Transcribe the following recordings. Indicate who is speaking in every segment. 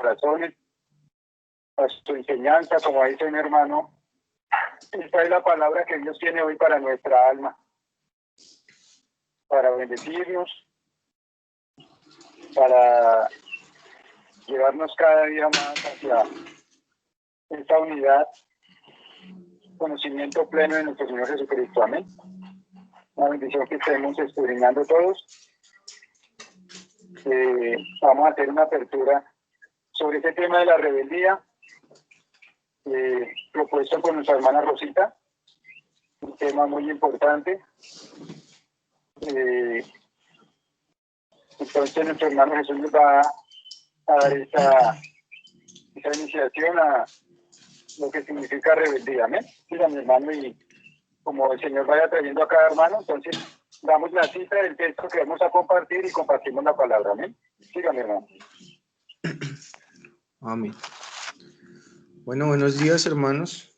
Speaker 1: corazones, a su enseñanza, como dice mi hermano. Esta es la palabra que Dios tiene hoy para nuestra alma, para bendecirnos, para llevarnos cada día más hacia esta unidad, conocimiento pleno de nuestro Señor Jesucristo. Amén. Una bendición que estemos escudriñando todos. Vamos a hacer una apertura sobre este tema de la rebeldía, propuesto por nuestra hermana Rosita, un tema muy importante. Entonces nuestro hermano Jesús nos va a dar esta iniciación a lo que significa rebeldía. Amén. Siga, mi hermano, y como el Señor vaya trayendo a cada hermano, entonces damos la cita del texto que vamos a compartir y compartimos la palabra. Amén. Siga, mi hermano.
Speaker 2: Amén. Bueno, buenos días, hermanos.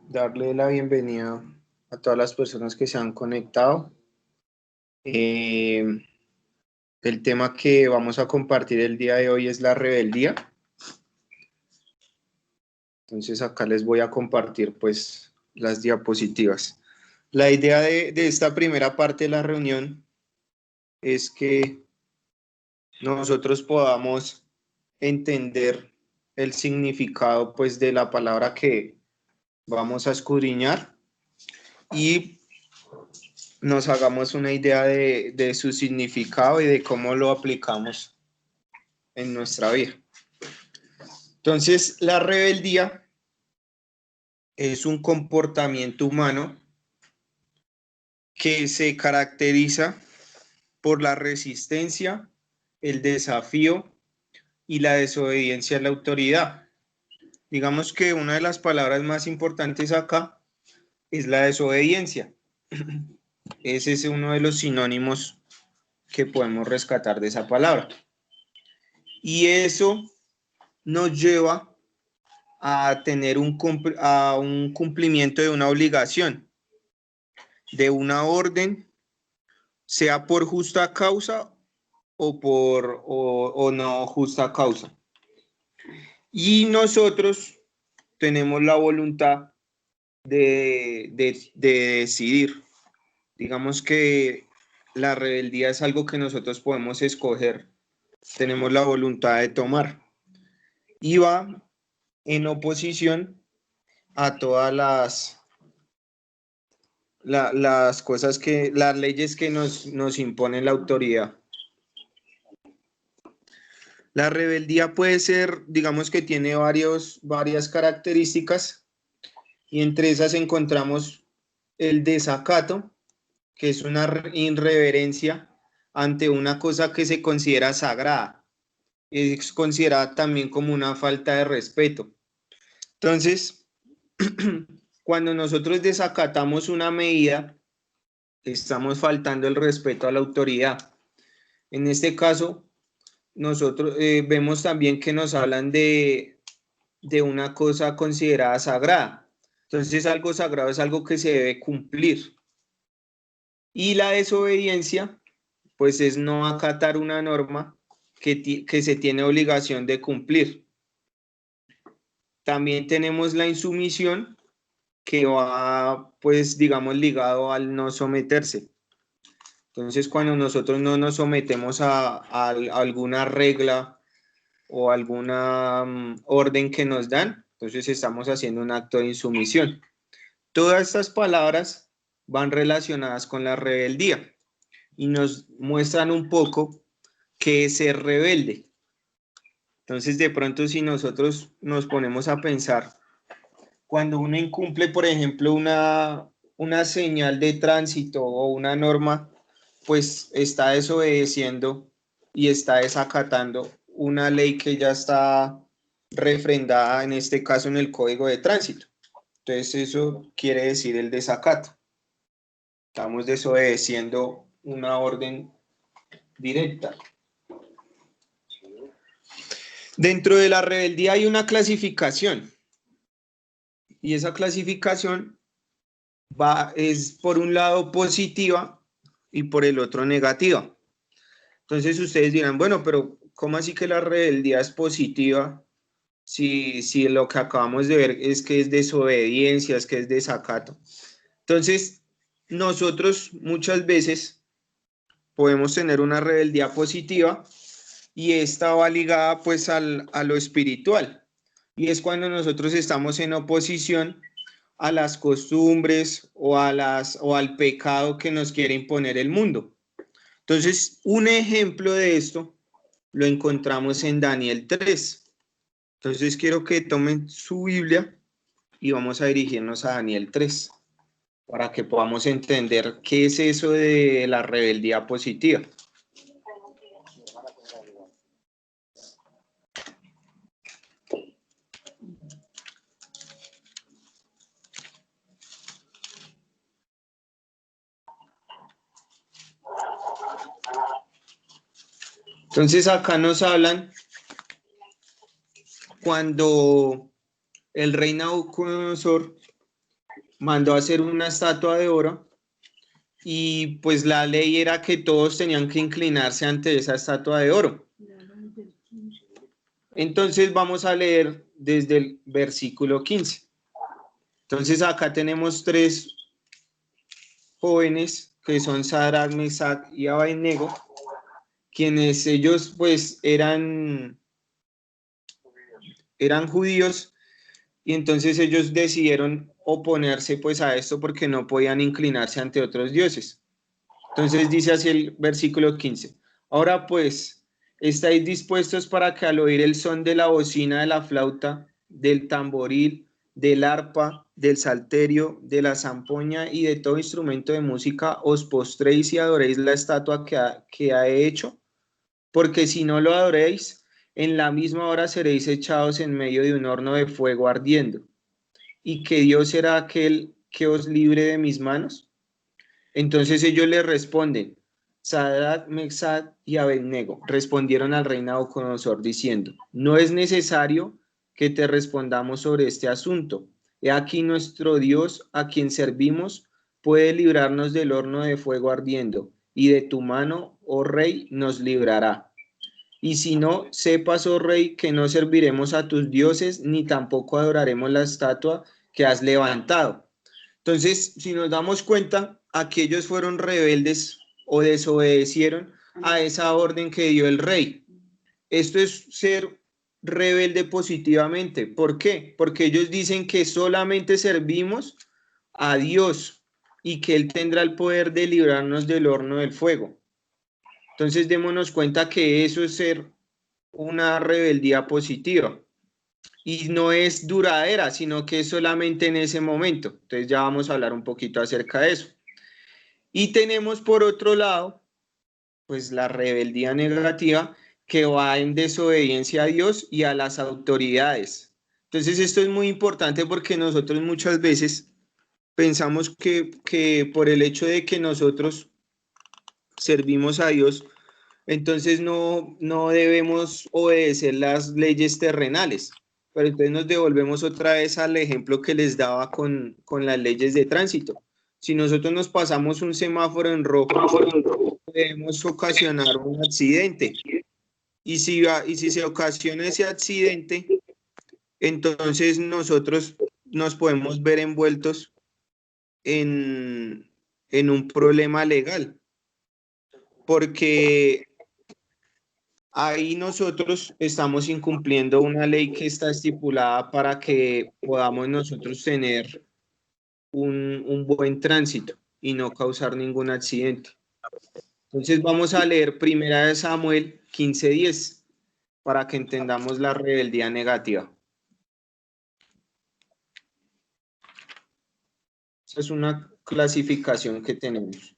Speaker 2: Darle la bienvenida a todas las personas que se han conectado. El tema que vamos a compartir el día de hoy es la rebeldía. Entonces acá les voy a compartir pues las diapositivas. La idea de esta primera parte de la reunión es que nosotros podamos entender el significado pues de la palabra que vamos a escudriñar y nos hagamos una idea de su significado y de cómo lo aplicamos en nuestra vida. Entonces, la rebeldía es un comportamiento humano que se caracteriza por la resistencia, el desafío y la desobediencia a la autoridad. Digamos que una de las palabras más importantes acá es la desobediencia. Ese es uno de los sinónimos que podemos rescatar de esa palabra. Y eso nos lleva a tener un cumplimiento de una obligación, de una orden, sea por justa causa o no justa causa. Y nosotros tenemos la voluntad de decidir. Digamos que la rebeldía es algo que nosotros podemos escoger, tenemos la voluntad de tomar. Y va en oposición a todas las cosas las leyes que nos imponen la autoridad. La rebeldía puede ser, digamos que tiene varias características, y entre esas encontramos el desacato, que es una irreverencia ante una cosa que se considera sagrada. Es considerada también como una falta de respeto. Entonces, cuando nosotros desacatamos una medida, estamos faltando el respeto a la autoridad. En este caso, nosotros vemos también que nos hablan de una cosa considerada sagrada. Entonces, algo sagrado es algo que se debe cumplir. Y la desobediencia, pues es no acatar una norma que se tiene obligación de cumplir. También tenemos la insumisión, que va, pues, digamos, ligado al no someterse. Entonces, cuando nosotros no nos sometemos a alguna regla o alguna orden que nos dan, entonces estamos haciendo un acto de insumisión. Todas estas palabras van relacionadas con la rebeldía y nos muestran un poco qué es ser rebelde. Entonces, de pronto, si nosotros nos ponemos a pensar, cuando uno incumple, por ejemplo, una señal de tránsito o una norma, pues está desobedeciendo y está desacatando una ley que ya está refrendada, en este caso en el Código de Tránsito. Entonces eso quiere decir el desacato. Estamos desobedeciendo una orden directa. Dentro de la rebeldía hay una clasificación. Y esa clasificación es por un lado positiva y por el otro negativa. Entonces ustedes dirán, bueno, pero ¿cómo así que la rebeldía es positiva si lo que acabamos de ver es que es desobediencia, es que es desacato. Entonces, nosotros muchas veces podemos tener una rebeldía positiva y esta va ligada pues a lo espiritual. Y es cuando nosotros estamos en oposición a las costumbres o al pecado que nos quiere imponer el mundo. Entonces, un ejemplo de esto lo encontramos en Daniel 3. Entonces, quiero que tomen su Biblia y vamos a dirigirnos a Daniel 3 para que podamos entender qué es eso de la rebeldía positiva. Entonces acá nos hablan cuando el rey Nabucodonosor mandó a hacer una estatua de oro y pues la ley era que todos tenían que inclinarse ante esa estatua de oro. Entonces vamos a leer desde el versículo 15. Entonces acá tenemos 3 jóvenes que son Sadrach, Mesach y Abednego, quienes ellos pues eran judíos y entonces ellos decidieron oponerse pues a esto porque no podían inclinarse ante otros dioses. Entonces dice así el versículo 15. Ahora pues, ¿estáis dispuestos para que al oír el son de la bocina, de la flauta, del tamboril, del arpa, del salterio, de la zampoña y de todo instrumento de música os postréis y adoréis la estatua que ha hecho? Porque si no lo adoréis, en la misma hora seréis echados en medio de un horno de fuego ardiendo. ¿Y que Dios será aquel que os libre de mis manos? Entonces ellos le responden, Sadrach, Mesach y Abednego respondieron al rey Nabucodonosor diciendo, no es necesario que te respondamos sobre este asunto. He aquí nuestro Dios, a quien servimos, puede librarnos del horno de fuego ardiendo, y de tu mano, oh rey, nos librará. Y si no, sepas, oh rey, que no serviremos a tus dioses, ni tampoco adoraremos la estatua que has levantado. Entonces, si nos damos cuenta, aquellos fueron rebeldes o desobedecieron a esa orden que dio el rey. Esto es ser rebelde positivamente. ¿Por qué? Porque ellos dicen que solamente servimos a Dios y que Él tendrá el poder de librarnos del horno del fuego. Entonces, démonos cuenta que eso es ser una rebeldía positiva y no es duradera, sino que es solamente en ese momento. Entonces ya vamos a hablar un poquito acerca de eso. Y tenemos por otro lado, pues la rebeldía negativa que va en desobediencia a Dios y a las autoridades. Entonces esto es muy importante porque nosotros muchas veces pensamos que por el hecho de que nosotros servimos a Dios, entonces no debemos obedecer las leyes terrenales. Pero entonces nos devolvemos otra vez al ejemplo que les daba con las leyes de tránsito. Si nosotros nos pasamos un semáforo en rojo, podemos ocasionar un accidente. Y si se ocasiona ese accidente, entonces nosotros nos podemos ver envueltos en un problema legal. Porque ahí nosotros estamos incumpliendo una ley que está estipulada para que podamos nosotros tener un buen tránsito y no causar ningún accidente. Entonces vamos a leer 1 Samuel 15:10 para que entendamos la rebeldía negativa. Esa es una clasificación que tenemos.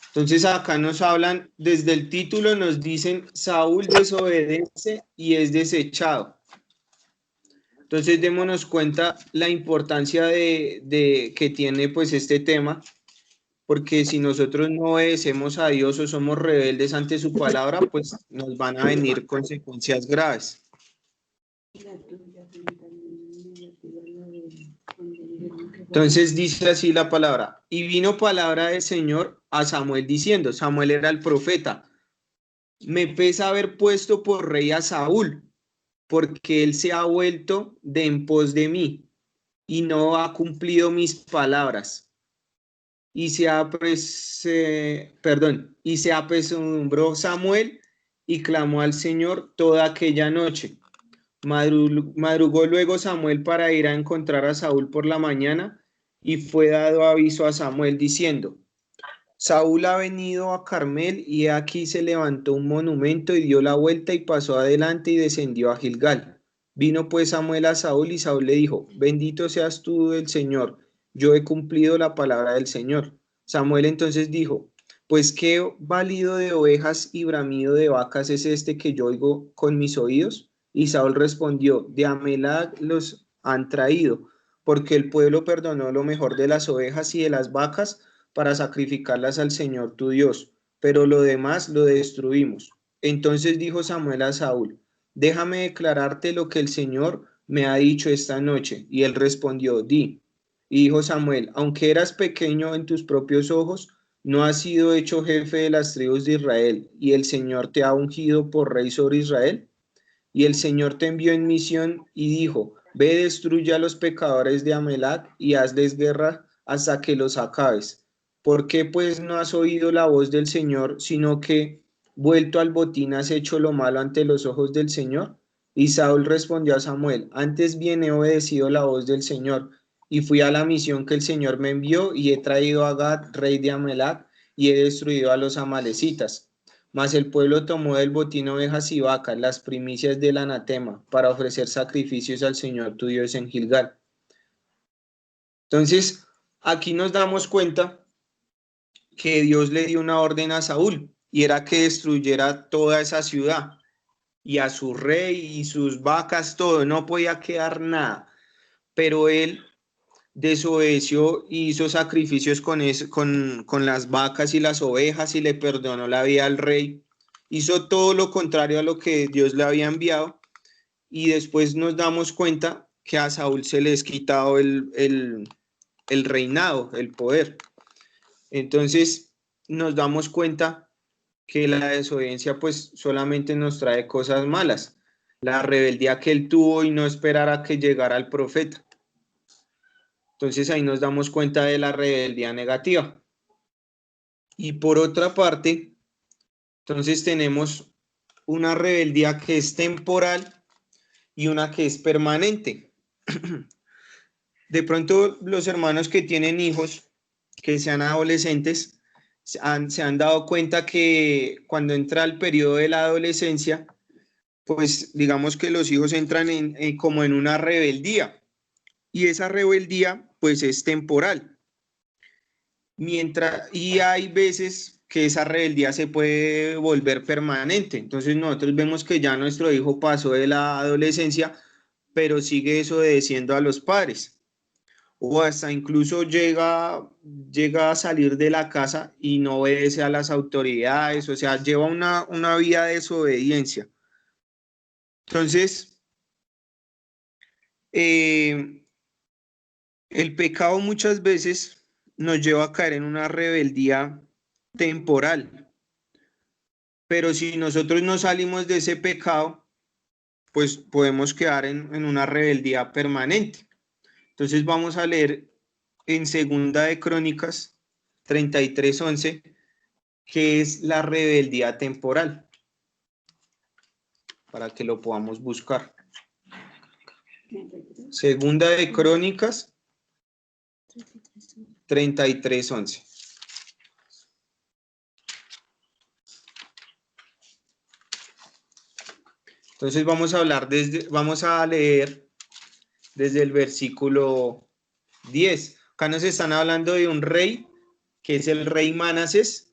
Speaker 2: Entonces acá nos hablan, desde el título nos dicen, Saúl desobedece y es desechado. Entonces démonos cuenta la importancia de que tiene pues este tema, porque si nosotros no obedecemos a Dios o somos rebeldes ante su palabra, pues nos van a venir consecuencias graves. Entonces dice así la palabra, y vino palabra del Señor a Samuel diciendo, Samuel era el profeta, me pesa haber puesto por rey a Saúl, porque él se ha vuelto de en pos de mí y no ha cumplido mis palabras. Y y se apesadumbró Samuel y clamó al Señor toda aquella noche. Madrugó luego Samuel para ir a encontrar a Saúl por la mañana, y fue dado aviso a Samuel diciendo: Saúl ha venido a Carmel, y aquí se levantó un monumento y dio la vuelta y pasó adelante y descendió a Gilgal. Vino pues Samuel a Saúl, y Saúl le dijo: Bendito seas tú del Señor, yo he cumplido la palabra del Señor. Samuel entonces dijo: Pues qué balido de ovejas y bramido de vacas es este que yo oigo con mis oídos. Y Saúl respondió: De Amelag los han traído, porque el pueblo perdonó lo mejor de las ovejas y de las vacas para sacrificarlas al Señor tu Dios, pero lo demás lo destruimos. Entonces dijo Samuel a Saúl: Déjame declararte lo que el Señor me ha dicho esta noche. Y él respondió: Di. Y dijo Samuel: Aunque eras pequeño en tus propios ojos, no has sido hecho jefe de las tribus de Israel, y el Señor te ha ungido por rey sobre Israel. Y el Señor te envió en misión y dijo: Ve, destruye a los pecadores de Amelat y hazles guerra hasta que los acabes. ¿Por qué pues no has oído la voz del Señor, sino que, vuelto al botín, has hecho lo malo ante los ojos del Señor? Y Saúl respondió a Samuel: Antes bien he obedecido la voz del Señor, y fui a la misión que el Señor me envió, y he traído a Gad, rey de Amelat, y he destruido a los amalecitas. Mas el pueblo tomó del botín ovejas y vacas, las primicias del anatema, para ofrecer sacrificios al Señor tu Dios en Gilgal. Entonces, aquí nos damos cuenta que Dios le dio una orden a Saúl, y era que destruyera toda esa ciudad, y a su rey y sus vacas, todo, no podía quedar nada. Pero él desobedeció y hizo sacrificios con las vacas y las ovejas, y le perdonó la vida al rey. Hizo todo lo contrario a lo que Dios le había enviado, y después nos damos cuenta que a Saúl se le es quitado el reinado, el poder. Entonces nos damos cuenta que la desobediencia pues solamente nos trae cosas malas. La rebeldía que él tuvo y no esperar a que llegara el profeta. Entonces ahí nos damos cuenta de la rebeldía negativa. Y por otra parte, entonces tenemos una rebeldía que es temporal y una que es permanente. De pronto los hermanos que tienen hijos, que sean adolescentes, se han dado cuenta que cuando entra el periodo de la adolescencia, pues digamos que los hijos entran como en una rebeldía, y esa rebeldía pues es temporal. Y hay veces que esa rebeldía se puede volver permanente. Entonces nosotros vemos que ya nuestro hijo pasó de la adolescencia, pero sigue desobedeciendo a los padres. O hasta incluso llega a salir de la casa y no obedece a las autoridades, o sea, lleva una vida de desobediencia. Entonces, el pecado muchas veces nos lleva a caer en una rebeldía temporal, pero si nosotros no salimos de ese pecado, pues podemos quedar en una rebeldía permanente. Entonces vamos a leer en Segunda de Crónicas 33:11, que es la rebeldía temporal, para que lo podamos buscar. Segunda de Crónicas 33:11. Entonces vamos a leer desde el versículo 10. Acá nos están hablando de un rey, que es el rey Manasés,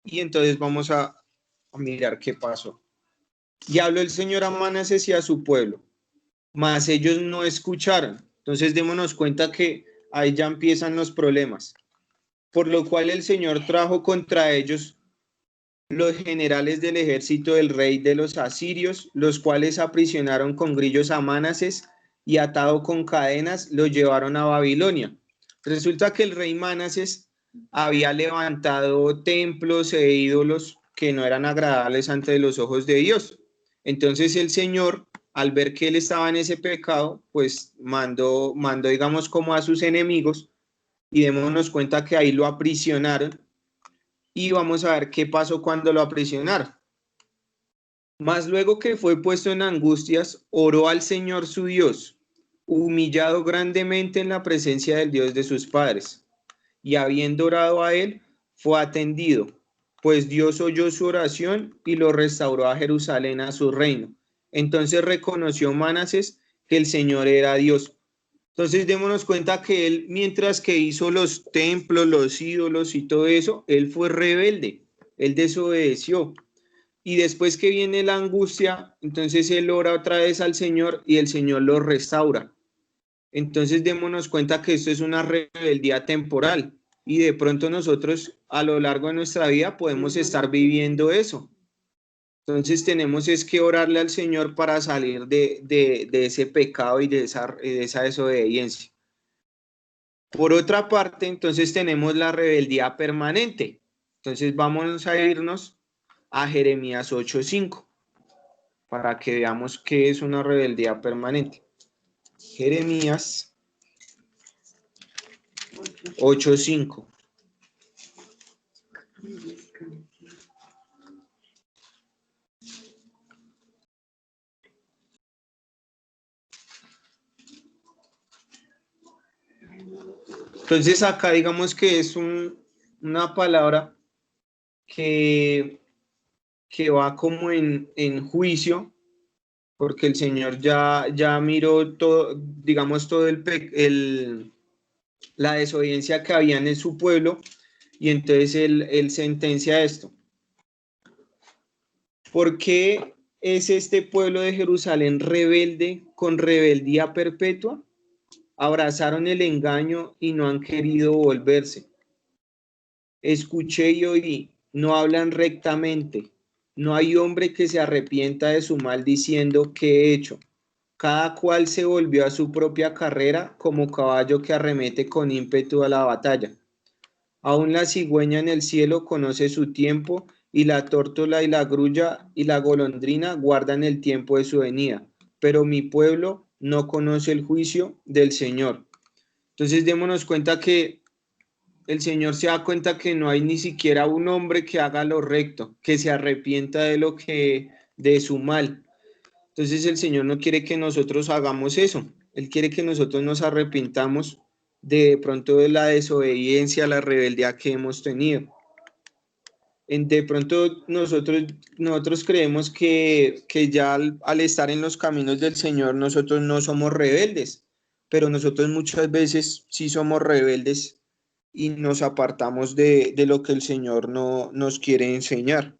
Speaker 2: y entonces vamos a mirar qué pasó. Y habló el Señor a Manasés y a su pueblo, mas ellos no escucharon. Entonces démonos cuenta que ahí ya empiezan los problemas. Por lo cual el Señor trajo contra ellos los generales del ejército del rey de los asirios, los cuales aprisionaron con grillos a Manasés, y atado con cadenas lo llevaron a Babilonia. Resulta que el rey Manasés había levantado templos e ídolos que no eran agradables ante los ojos de Dios. Entonces el Señor, al ver que él estaba en ese pecado, pues mandó, digamos, como a sus enemigos, y démonos cuenta que ahí lo aprisionaron, y vamos a ver qué pasó cuando lo aprisionaron. Mas luego que fue puesto en angustias, oró al Señor su Dios, humillado grandemente en la presencia del Dios de sus padres, y habiendo orado a él, fue atendido, pues Dios oyó su oración y lo restauró a Jerusalén a su reino. Entonces reconoció Manasés que el Señor era Dios. Entonces démonos cuenta que él, mientras que hizo los templos, los ídolos y todo eso, él fue rebelde, él desobedeció. Y después que viene la angustia, entonces él ora otra vez al Señor y el Señor lo restaura. Entonces démonos cuenta que esto es una rebeldía temporal y de pronto nosotros a lo largo de nuestra vida podemos estar viviendo eso. Entonces tenemos es que orarle al Señor para salir de ese pecado y de esa desobediencia. Por otra parte, entonces tenemos la rebeldía permanente. Entonces vamos a irnos a Jeremías 8:5 para que veamos qué es una rebeldía permanente. Jeremías 8:5. Entonces acá digamos que es una palabra que va como en juicio, porque el Señor ya miró todo, digamos, todo la desobediencia que había en su pueblo, y entonces él sentencia esto. ¿Por qué es este pueblo de Jerusalén rebelde con rebeldía perpetua? Abrazaron el engaño y no han querido volverse. Escuché y oí, no hablan rectamente. No hay hombre que se arrepienta de su mal diciendo, ¿qué he hecho? Cada cual se volvió a su propia carrera como caballo que arremete con ímpetu a la batalla. Aún la cigüeña en el cielo conoce su tiempo, y la tórtola y la grulla y la golondrina guardan el tiempo de su venida. Pero mi pueblo no conoce el juicio del Señor. Entonces démonos cuenta que el Señor se da cuenta que no hay ni siquiera un hombre que haga lo recto, que se arrepienta de su mal. Entonces el Señor no quiere que nosotros hagamos eso. Él quiere que nosotros nos arrepintamos de pronto de la desobediencia, la rebeldía que hemos tenido. De pronto nosotros creemos que ya al estar en los caminos del Señor nosotros no somos rebeldes, pero nosotros muchas veces sí somos rebeldes y nos apartamos de lo que el Señor no nos quiere enseñar.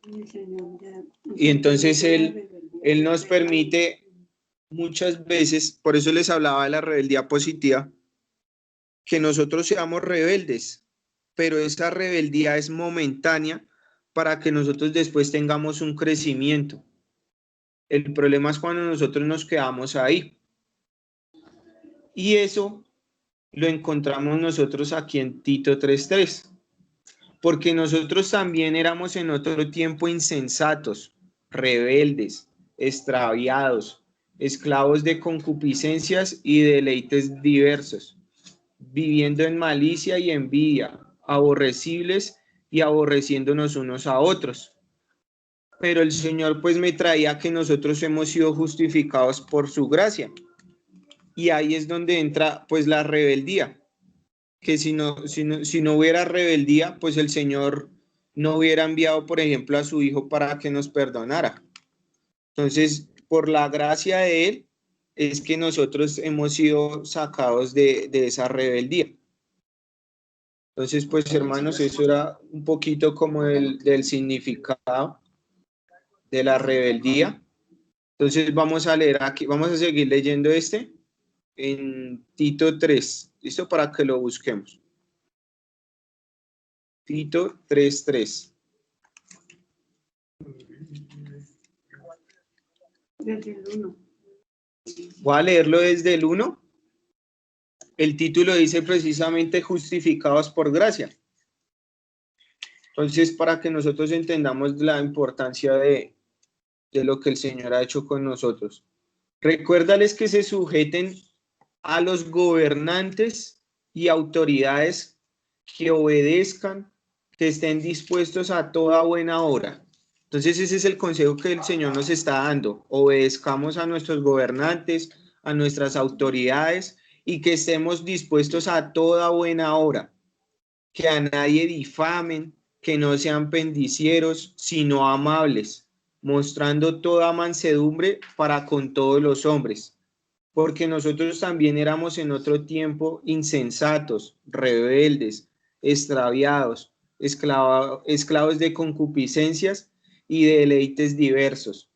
Speaker 2: Y entonces Él nos permite muchas veces, por eso les hablaba de la rebeldía positiva, que nosotros seamos rebeldes, pero esa rebeldía es momentánea para que nosotros después tengamos un crecimiento. El problema es cuando nosotros nos quedamos ahí. Y eso lo encontramos nosotros aquí en Tito 3:3, porque nosotros también éramos en otro tiempo insensatos, rebeldes, extraviados, esclavos de concupiscencias y deleites diversos, viviendo en malicia y envidia, aborrecibles y aborreciéndonos unos a otros. Pero el Señor pues me traía que nosotros hemos sido justificados por su gracia. Y ahí es donde entra pues la rebeldía, que si no hubiera rebeldía, pues el Señor no hubiera enviado, por ejemplo, a su Hijo para que nos perdonara. Entonces, por la gracia de Él, es que nosotros hemos sido sacados de esa rebeldía. Entonces, pues hermanos, eso era un poquito como del significado de la rebeldía. Entonces vamos a leer aquí, vamos a seguir leyendo en Tito 3, ¿listo? Para que lo busquemos. Tito 3:3.
Speaker 3: Desde el 1.
Speaker 2: Voy a leerlo desde el 1. El título dice precisamente justificados por gracia. Entonces, para que nosotros entendamos la importancia de lo que el Señor ha hecho con nosotros. Recuérdales que se sujeten a los gobernantes y autoridades, que obedezcan, que estén dispuestos a toda buena obra. Entonces ese es el consejo que el Señor nos está dando. Obedezcamos a nuestros gobernantes, a nuestras autoridades, y que estemos dispuestos a toda buena obra. Que a nadie difamen, que no sean pendicieros, sino amables, mostrando toda mansedumbre para con todos los hombres, porque nosotros también éramos en otro tiempo insensatos, rebeldes, extraviados, esclavos de concupiscencias y de deleites diversos,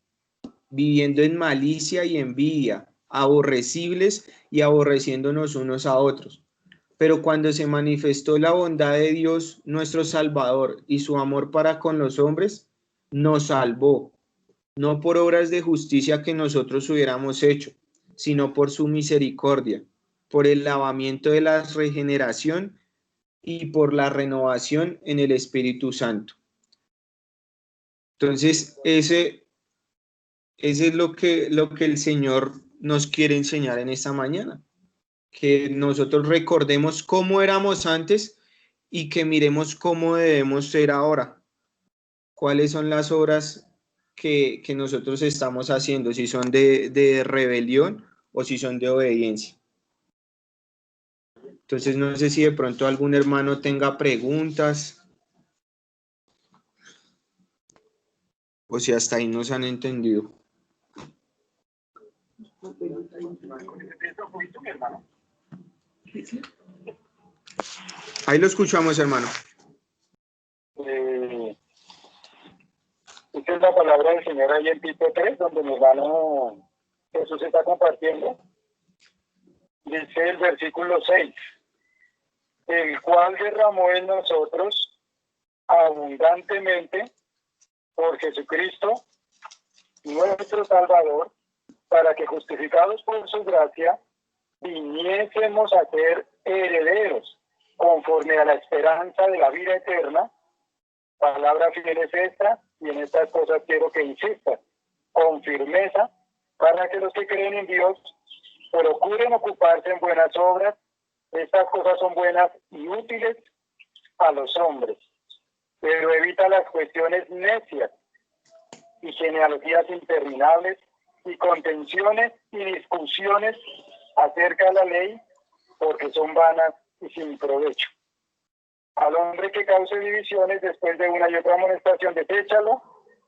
Speaker 2: viviendo en malicia y envidia, aborrecibles y aborreciéndonos unos a otros. Pero cuando se manifestó la bondad de Dios, nuestro Salvador, y su amor para con los hombres, nos salvó, no por obras de justicia que nosotros hubiéramos hecho, sino por su misericordia, por el lavamiento de la regeneración y por la renovación en el Espíritu Santo. Entonces, ese es lo que el Señor nos quiere enseñar en esta mañana, que nosotros recordemos cómo éramos antes y que miremos cómo debemos ser ahora. ¿Cuáles son las obras que nosotros estamos haciendo? Si son de rebelión o si son de obediencia. Entonces, no sé si de pronto algún hermano tenga preguntas o si hasta ahí nos han entendido. Ahí lo escuchamos, hermano.
Speaker 1: Esta es la palabra del Señor ahí en Tito 3, donde mi hermano Jesús está compartiendo. Dice el versículo 6, el cual derramó en nosotros abundantemente por Jesucristo, nuestro Salvador, para que justificados por su gracia, viniésemos a ser herederos, conforme a la esperanza de la vida eterna. Palabra fiel es esta, y en estas cosas quiero que insistas con firmeza, para que los que creen en Dios procuren ocuparse en buenas obras. Estas cosas son buenas y útiles a los hombres, pero evita las cuestiones necias y genealogías interminables y contenciones y discusiones acerca de la ley, porque son vanas y sin provecho. Al hombre que cause divisiones después de una y otra amonestación, deséchalo,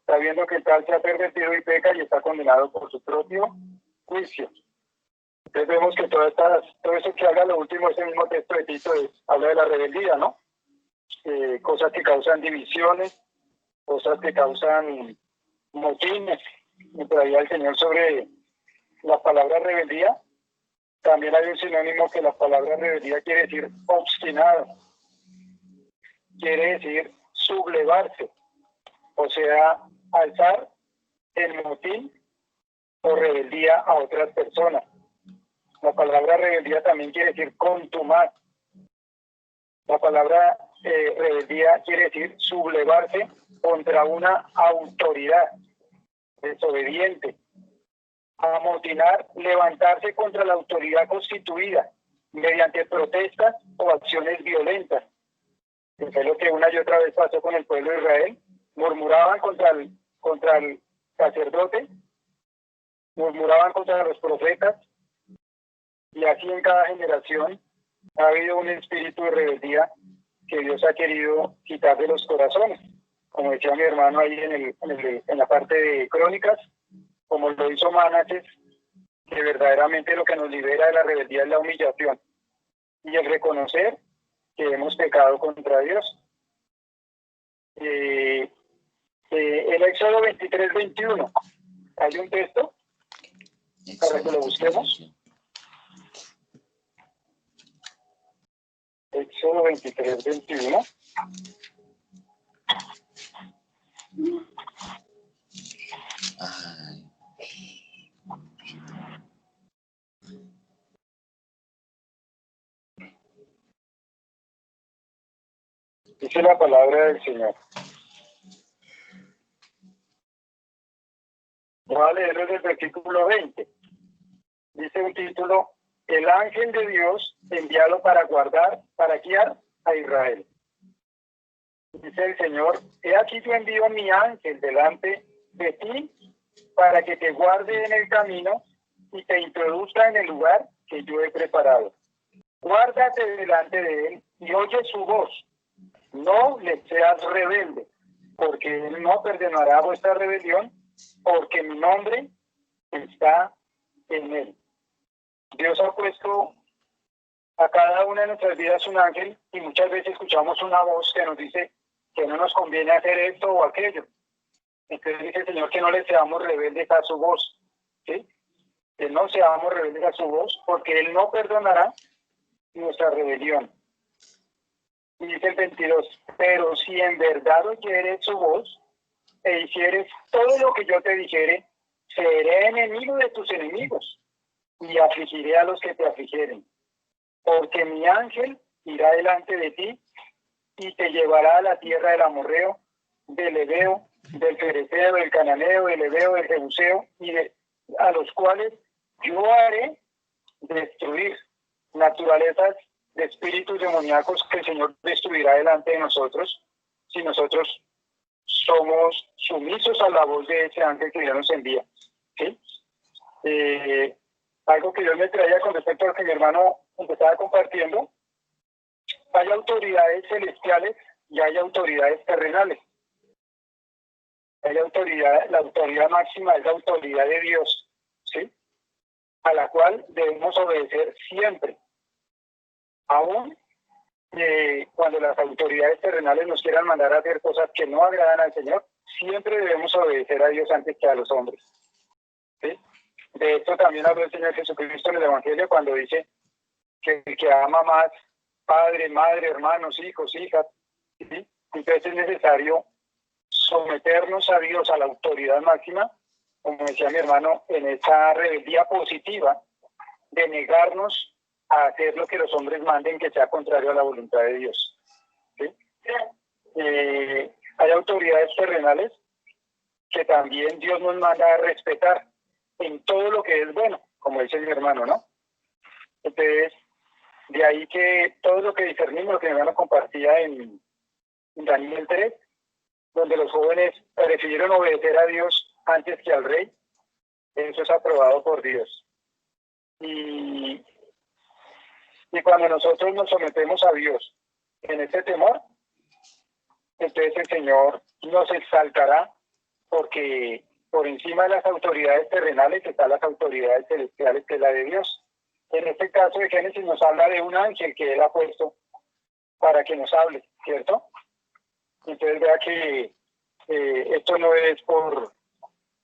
Speaker 1: sabiendo que el tal se ha pervertido y peca y está condenado por su propio juicio. Entonces vemos que todo eso que haga lo último, ese mismo texto de Tito, habla de la rebeldía, ¿no? Cosas que causan divisiones, cosas que causan motines. Y por ahí el Señor sobre la palabra rebeldía. También hay un sinónimo que la palabra rebeldía quiere decir obstinado. Quiere decir sublevarse, o sea, alzar el motín o rebeldía a otras personas. La palabra rebeldía también quiere decir contumaz. La palabra rebeldía quiere decir sublevarse contra una autoridad desobediente. Amotinar, levantarse contra la autoridad constituida mediante protestas o acciones violentas. Eso es lo que una y otra vez pasó con el pueblo de Israel. Murmuraban contra el sacerdote, murmuraban contra los profetas, y así en cada generación ha habido un espíritu de rebeldía que Dios ha querido quitar de los corazones. Como decía mi hermano ahí en la parte de Crónicas, como lo hizo Manases, que verdaderamente lo que nos libera de la rebeldía es la humillación y el reconocer que hemos pecado contra Dios. El Éxodo 23:21, hay un texto para que lo busquemos. Éxodo 23:21. Dice la palabra del Señor. Voy a leer desde el versículo 20. Dice un título: el ángel de Dios enviado para guardar, para guiar a Israel. Dice el Señor: he aquí yo envío mi ángel delante de ti para que te guarde en el camino y te introduzca en el lugar que yo he preparado. Guárdate delante de él y oye su voz. No le seas rebelde, porque él no perdonará vuestra rebelión, porque mi nombre está en él. Dios ha puesto a cada una de nuestras vidas un ángel y muchas veces escuchamos una voz que nos dice que no nos conviene hacer esto o aquello. Entonces dice el Señor que no le seamos rebeldes a su voz, ¿sí? Que no seamos rebeldes a su voz, porque él no perdonará nuestra rebelión. Y dice el 22, pero si en verdad oyeres su voz e hicieres todo lo que yo te dijere, seré enemigo de tus enemigos y afligiré a los que te afligieren. Porque mi ángel irá delante de ti y te llevará a la tierra del amorreo, del heveo, del fereceo, del cananeo, del heveo, del jebuseo, a los cuales yo haré destruir naturalezas de espíritus demoníacos que el Señor destruirá delante de nosotros si nosotros somos sumisos a la voz de ese ángel que Dios nos envía. ¿Sí? Algo que Dios me traía con respecto a lo que mi hermano empezaba compartiendo: hay autoridades celestiales y hay autoridades terrenales. Hay autoridad, la autoridad máxima es la autoridad de Dios, ¿sí? A la cual debemos obedecer siempre. Aún cuando las autoridades terrenales nos quieran mandar a hacer cosas que no agradan al Señor, siempre debemos obedecer a Dios antes que a los hombres, ¿sí? De esto también habló el Señor Jesucristo en el Evangelio cuando dice que el que ama más padre, madre, hermanos, hijos, hijas, ¿sí? Entonces es necesario someternos a Dios, a la autoridad máxima, como decía mi hermano, en esa rebeldía positiva de negarnos a hacer lo que los hombres manden que sea contrario a la voluntad de Dios, ¿sí? Hay autoridades terrenales que también Dios nos manda a respetar en todo lo que es bueno, como dice mi hermano, ¿no? Entonces, de ahí que todo lo que discernimos, lo que mi hermano compartía en Daniel 3, donde los jóvenes prefirieron obedecer a Dios antes que al rey, eso es aprobado por Dios. Y cuando nosotros nos sometemos a Dios en ese temor, entonces el Señor nos exaltará, porque por encima de las autoridades terrenales están las autoridades celestiales, que es la de Dios. En este caso de Génesis nos habla de un ángel que Él ha puesto para que nos hable, ¿cierto? Entonces vea que esto no es por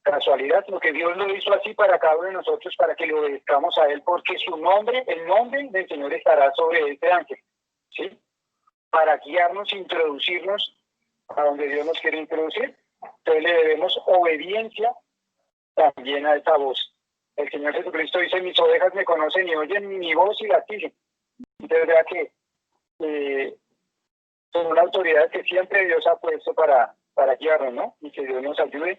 Speaker 1: casualidad, sino que Dios lo hizo así para cada uno de nosotros, para que le obedezcamos a Él, porque su nombre, el nombre del Señor estará sobre este ángel, ¿sí? Para guiarnos, introducirnos a donde Dios nos quiere introducir. Entonces le debemos obediencia también a esa voz. El Señor Jesucristo dice: mis ovejas me conocen y oyen mi voz y la siguen. Entonces vea que son una autoridad que siempre Dios ha puesto para guiarnos, ¿no? Y que Dios nos ayude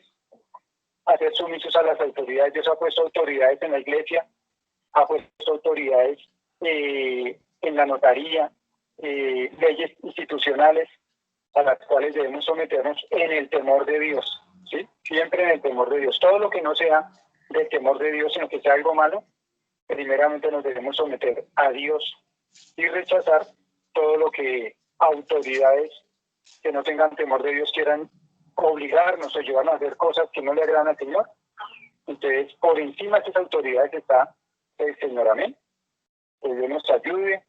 Speaker 1: a ser sumisos a las autoridades. Dios ha puesto autoridades en la iglesia, ha puesto autoridades en la notaría, leyes institucionales a las cuales debemos someternos en el temor de Dios, ¿sí? Siempre en el temor de Dios. Todo lo que no sea del temor de Dios, sino que sea algo malo, primeramente nos debemos someter a Dios y rechazar todo lo que autoridades que no tengan temor de Dios quieran obligarnos o llevarnos a hacer cosas que no le agradan al Señor. Entonces, por encima de esas autoridades está el Señor. Amén. Que Dios nos ayude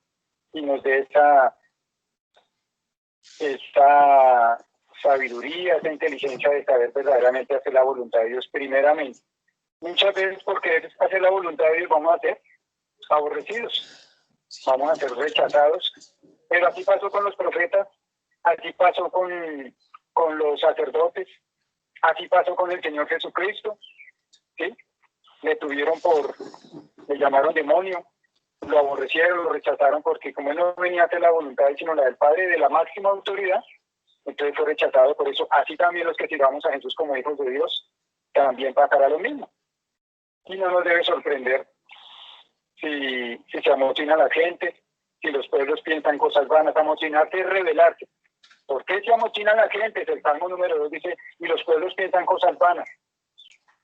Speaker 1: y nos dé esta sabiduría, esta inteligencia de saber verdaderamente hacer la voluntad de Dios primeramente. Muchas veces por querer hacer la voluntad de Dios vamos a ser aborrecidos, vamos a ser rechazados, pero así pasó con los profetas, así pasó con los sacerdotes, así pasó con el Señor Jesucristo, ¿sí? Le llamaron demonio, lo aborrecieron, lo rechazaron, porque como él no venía a hacer la voluntad sino la del Padre, de la máxima autoridad, entonces fue rechazado. Por eso, así también los que sirvamos a Jesús como hijos de Dios, también pasará lo mismo. Y no nos debe sorprender si se amotina la gente, si los pueblos piensan cosas vanas. Amotinarse es rebelarse. ¿Por qué se amotina la gente? El Salmo número 2 dice, y los pueblos piensan cosas vanas.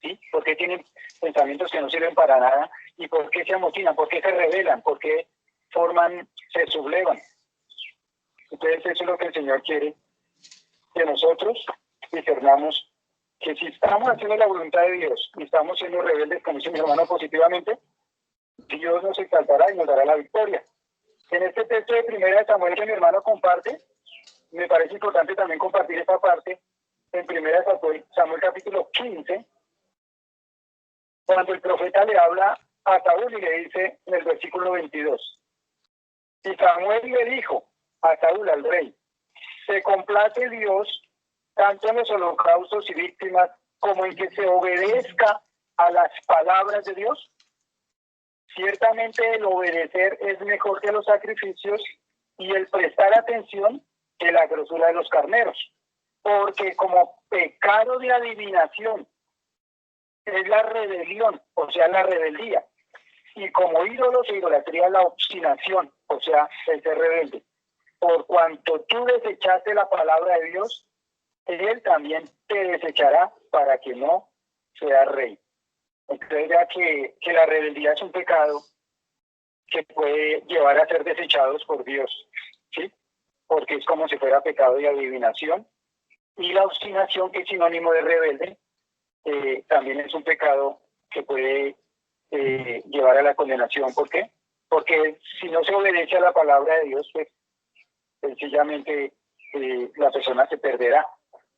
Speaker 1: ¿Sí? ¿Por qué tienen pensamientos que no sirven para nada? ¿Y por qué se amotinan? ¿Por qué se rebelan? ¿Por qué se sublevan? Entonces eso es lo que el Señor quiere, que nosotros discernamos que si estamos haciendo la voluntad de Dios y estamos siendo rebeldes, como dice mi hermano positivamente, Dios nos exaltará y nos dará la victoria. En este texto de Primera de Samuel que mi hermano comparte, me parece importante también compartir esta parte en Primera de Samuel capítulo 15, cuando el profeta le habla a Saúl y le dice en el versículo 22, y Samuel le dijo a Saúl, al rey, ¿se complace Dios tanto en los holocaustos y víctimas como en que se obedezca a las palabras de Dios? Ciertamente el obedecer es mejor que los sacrificios y el prestar atención que la grosura de los carneros, porque como pecado de adivinación es la rebelión, o sea, la rebeldía, y como ídolos e idolatría la obstinación, o sea, el ser rebelde. Por cuanto tú desechaste la palabra de Dios, Él también te desechará para que no seas rey. Entonces vea que la rebeldía es un pecado que puede llevar a ser desechados por Dios, ¿sí? Porque es como si fuera pecado de adivinación. Y la obstinación, que es sinónimo de rebelde, también es un pecado que puede llevar a la condenación. ¿Por qué? Porque si no se obedece a la palabra de Dios, pues sencillamente la persona se perderá.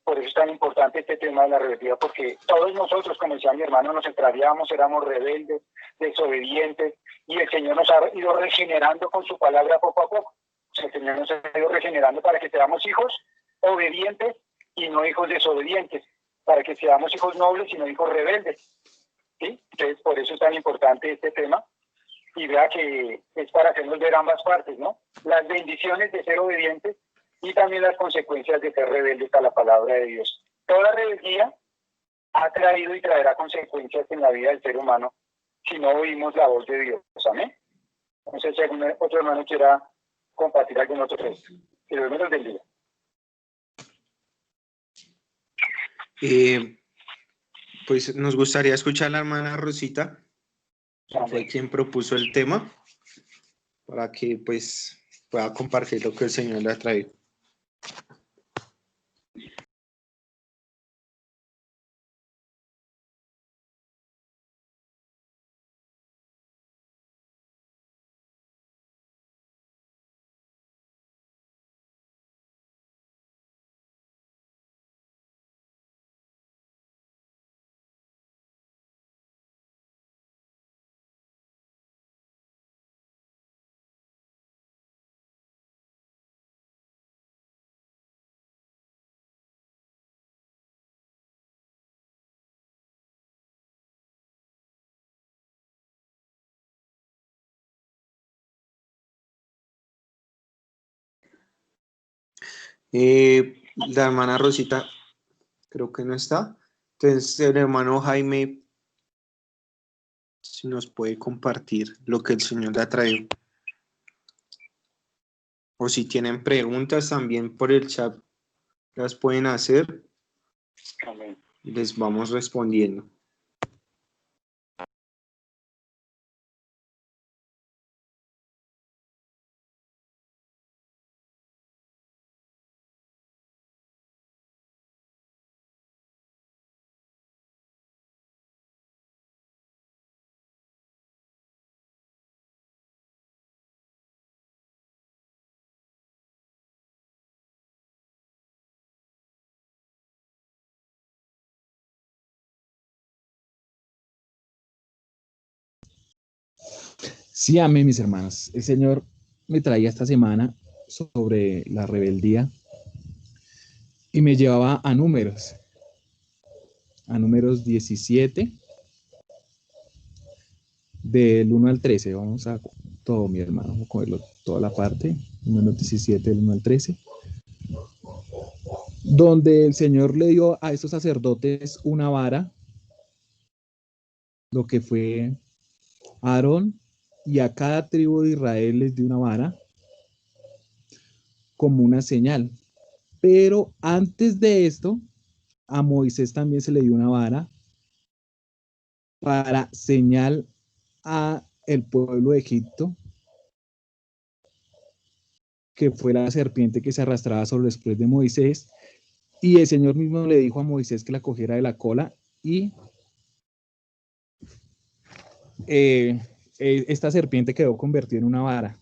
Speaker 1: Por eso es tan importante este tema de la rebeldía, porque todos nosotros, como decía mi hermano, nos extraviamos, éramos rebeldes, desobedientes, y el Señor nos ha ido regenerando con su palabra poco a poco. O sea, el Señor nos ha ido regenerando para que seamos hijos obedientes y no hijos desobedientes, para que seamos hijos nobles y no hijos rebeldes. ¿Sí? Entonces, por eso es tan importante este tema, y vea que es para hacernos ver ambas partes, ¿no? Las bendiciones de ser obedientes y también las consecuencias de ser rebeldes a la palabra de Dios. Toda rebeldía ha traído y traerá consecuencias en la vida del ser humano si no oímos la voz de Dios. Amén. No sé si algún otro hermano quiera compartir algún otro texto. Que Dios me los bendiga.
Speaker 2: Pues nos gustaría escuchar a la hermana Rosita, que fue quien propuso el tema, para que pues pueda compartir lo que el Señor le ha traído. La hermana Rosita creo que no está. Entonces, el hermano Jaime, si nos puede compartir lo que el Señor le ha traído. O si tienen preguntas también por el chat, las pueden hacer.
Speaker 1: Amén.
Speaker 2: Y les vamos respondiendo.
Speaker 3: Sí, amén, mis hermanos. El Señor me traía esta semana sobre la rebeldía y me llevaba a números 17, del 1 al 13. Vamos a todo, mi hermano. Vamos a cogerlo toda la parte, número 17, del 1 al 13, donde el Señor le dio a estos sacerdotes una vara, lo que fue Aarón, y a cada tribu de Israel les dio una vara como una señal. Pero antes de esto, a Moisés también se le dio una vara para señal a el pueblo de Egipto, que fue la serpiente que se arrastraba sobre los pies de Moisés, y el Señor mismo le dijo a Moisés que la cogiera de la cola, y esta serpiente quedó convertida en una vara.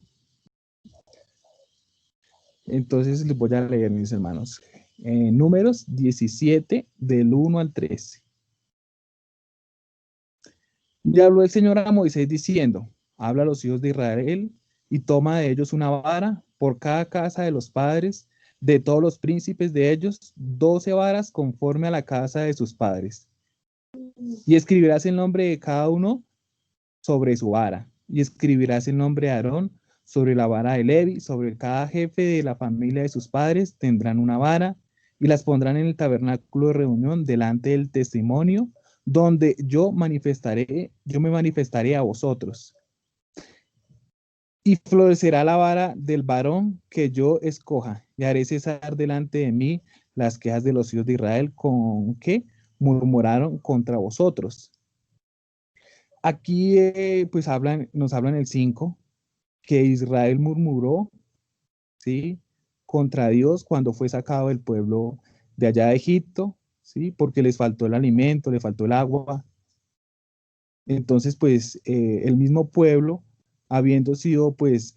Speaker 3: Entonces les voy a leer, mis hermanos, Números 17, del 1 al 13. Y habló el Señor a Moisés diciendo: habla a los hijos de Israel y toma de ellos una vara por cada casa de los padres de todos los príncipes de ellos, 12 varas conforme a la casa de sus padres. Y escribirás el nombre de cada uno sobre su vara, y escribirás el nombre de Aarón sobre la vara de Levi. Sobre cada jefe de la familia de sus padres tendrán una vara, y las pondrán en el tabernáculo de reunión delante del testimonio, donde yo me manifestaré a vosotros. Y florecerá la vara del varón que yo escoja, y haré cesar delante de mí las quejas de los hijos de Israel con que murmuraron contra vosotros. Aquí pues nos hablan el 5, que Israel murmuró, ¿sí?, contra Dios cuando fue sacado del pueblo de allá de Egipto, ¿sí?, porque les faltó el alimento, les faltó el agua. Entonces, pues, el mismo pueblo, habiendo sido, pues,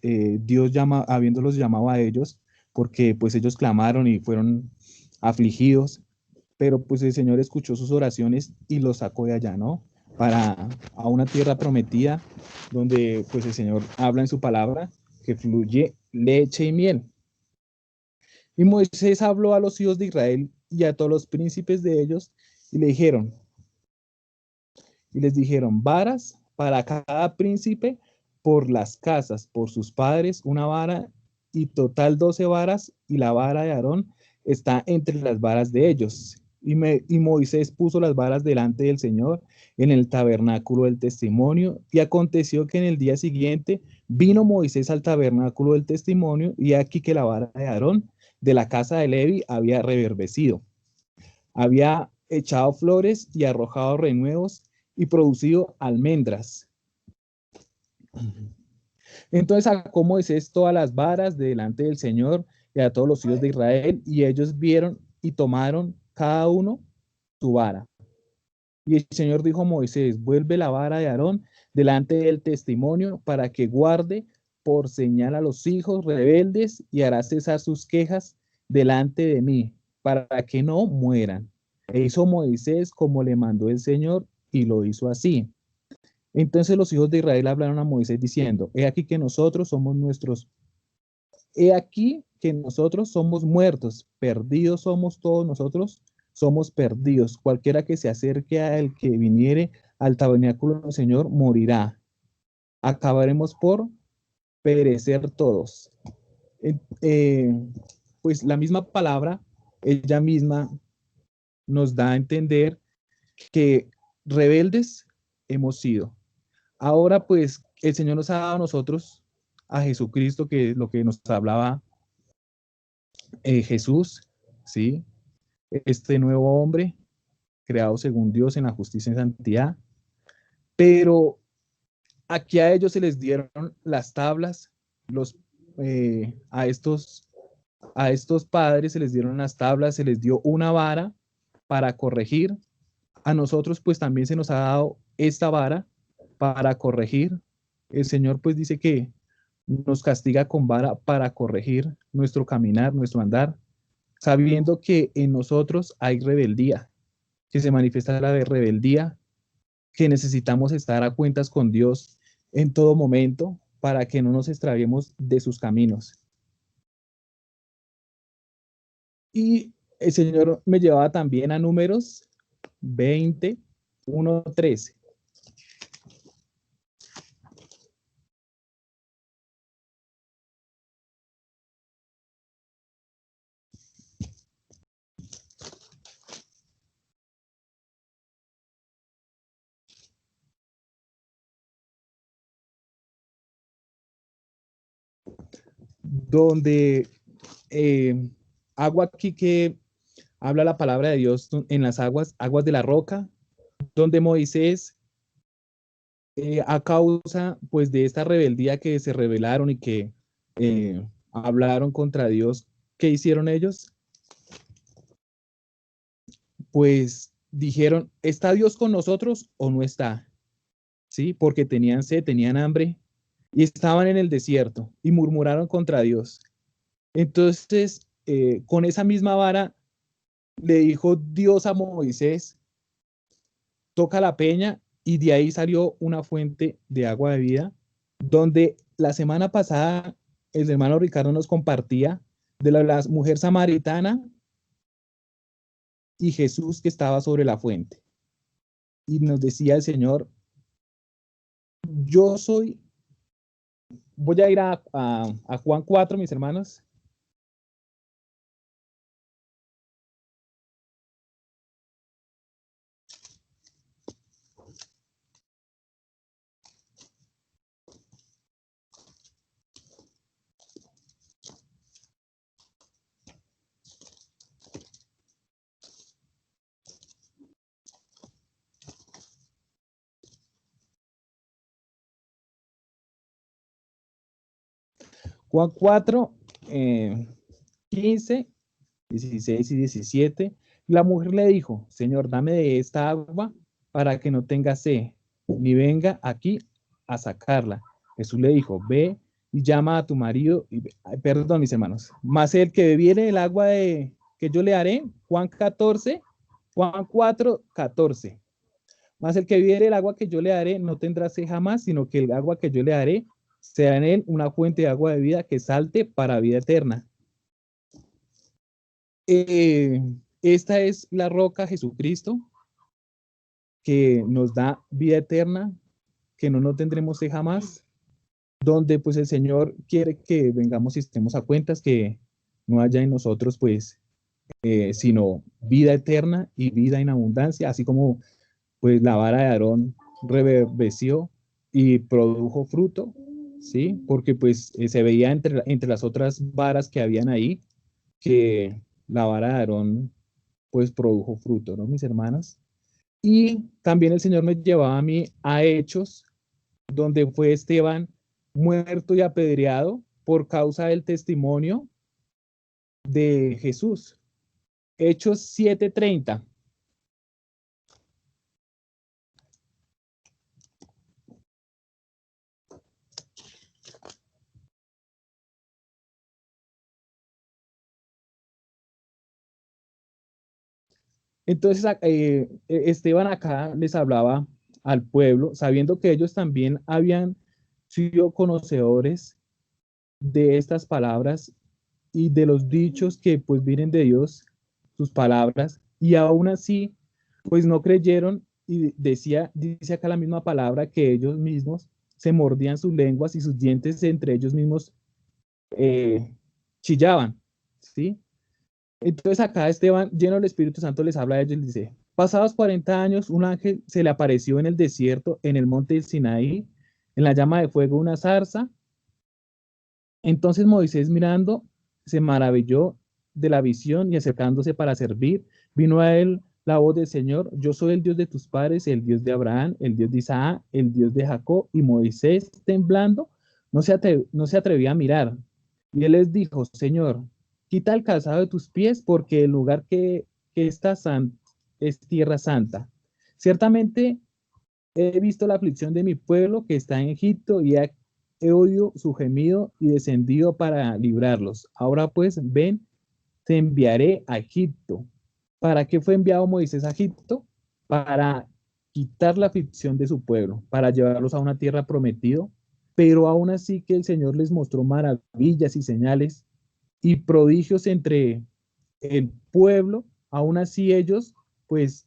Speaker 3: habiéndolos llamado a ellos, porque, pues, ellos clamaron y fueron afligidos, pero, pues, el Señor escuchó sus oraciones y los sacó de allá, ¿no?, a una tierra prometida, donde, pues, el Señor habla en su palabra que fluye leche y miel. Y Moisés habló a los hijos de Israel y a todos los príncipes de ellos, y les dijeron: varas para cada príncipe por las casas, por sus padres, una vara, y total 12 varas, y la vara de Aarón está entre las varas de ellos. Y Moisés puso las varas delante del Señor en el tabernáculo del testimonio, y aconteció que en el día siguiente vino Moisés al tabernáculo del testimonio, y aquí que la vara de Aarón de la casa de Levi había reverdecido, había echado flores y arrojado renuevos y producido almendras. Entonces sacó Moisés todas las varas de delante del Señor y a todos los hijos de Israel, y ellos vieron y tomaron cada uno su vara. Y el Señor dijo a Moisés: vuelve la vara de Aarón delante del testimonio para que guarde por señal a los hijos rebeldes, y hará cesar sus quejas delante de mí, para que no mueran. E hizo Moisés como le mandó el Señor, y lo hizo así. Entonces los hijos de Israel hablaron a Moisés diciendo: he aquí que nosotros somos muertos, perdidos somos todos nosotros, somos perdidos. Cualquiera que se acerque al que viniere al tabernáculo del Señor morirá. Acabaremos por perecer todos. Pues la misma palabra, ella misma nos da a entender que rebeldes hemos sido. Ahora, pues, el Señor nos ha dado a nosotros a Jesucristo, que es lo que nos hablaba Jesús, ¿sí? Este nuevo hombre, creado según Dios en la justicia y santidad. Pero aquí a ellos se les dieron las tablas, a estos padres se les dieron las tablas, se les dio una vara para corregir. A nosotros, pues, también se nos ha dado esta vara para corregir. El Señor, pues, dice que nos castiga con vara para corregir nuestro caminar, nuestro andar, sabiendo que en nosotros hay rebeldía, que se manifiesta la rebeldía, que necesitamos estar a cuentas con Dios en todo momento para que no nos extraviemos de sus caminos. Y el Señor me llevaba también a Números 20, 1, 13. donde agua aquí que habla la palabra de Dios en las aguas de la roca, donde Moisés, a causa pues de esta rebeldía que se rebelaron y que hablaron contra Dios, ¿qué hicieron ellos? Pues dijeron, ¿está Dios con nosotros o no está? ¿Sí? Porque tenían sed, tenían hambre y estaban en el desierto y murmuraron contra Dios. Entonces, con esa misma vara le dijo Dios a Moisés, toca la peña, y de ahí salió una fuente de agua de vida, donde la semana pasada el hermano Ricardo nos compartía de la mujer samaritana y Jesús que estaba sobre la fuente. Y nos decía el Señor, yo soy, voy a ir a Juan 4, mis hermanos. Juan 4, 15, 16 y 17. La mujer le dijo, Señor, dame de esta agua para que no tenga sed, ni venga aquí a sacarla. Jesús le dijo, ve y llama a tu marido. Perdón, mis hermanos. Mas el que bebiere el agua que yo le haré, Juan 4, 14. Mas el que bebiere el agua que yo le daré no tendrá sed jamás, sino que el agua que yo le daré será en él una fuente de agua de vida que salte para vida eterna. Esta es la roca Jesucristo que nos da vida eterna, que no nos tendremos sed jamás, donde pues el Señor quiere que vengamos y estemos a cuentas, que no haya en nosotros pues sino vida eterna y vida en abundancia, así como pues la vara de Aarón reverdeció y produjo fruto, ¿sí? Porque pues se veía entre las otras varas que habían ahí, que la vara de Aarón pues produjo fruto, ¿no, mis hermanas? Y también el Señor me llevaba a mí a Hechos, donde fue Esteban muerto y apedreado por causa del testimonio de Jesús. Hechos 7:30. Entonces, Esteban acá les hablaba al pueblo, sabiendo que ellos también habían sido conocedores de estas palabras y de los dichos que pues vienen de Dios, sus palabras, y aún así, pues no creyeron, y dice acá la misma palabra, que ellos mismos se mordían sus lenguas y sus dientes entre ellos mismos chillaban, ¿sí? Entonces acá Esteban, lleno del Espíritu Santo, les habla a ellos y les dice, pasados 40 años, un ángel se le apareció en el desierto, en el monte de Sinaí, en la llama de fuego, una zarza. Entonces Moisés, mirando, se maravilló de la visión, y acercándose para servir, vino a él la voz del Señor, yo soy el Dios de tus padres, el Dios de Abraham, el Dios de Isaac, el Dios de Jacob. Y Moisés, temblando, no se atrevía a mirar. Y él les dijo, Señor, quita el calzado de tus pies, porque el lugar que estás es tierra santa. Ciertamente he visto la aflicción de mi pueblo que está en Egipto, y he oído su gemido y descendido para librarlos. Ahora pues, ven, te enviaré a Egipto. ¿Para qué fue enviado Moisés a Egipto? Para quitar la aflicción de su pueblo, para llevarlos a una tierra prometida. Pero aún así que el Señor les mostró maravillas y señales y prodigios entre el pueblo, aún así ellos pues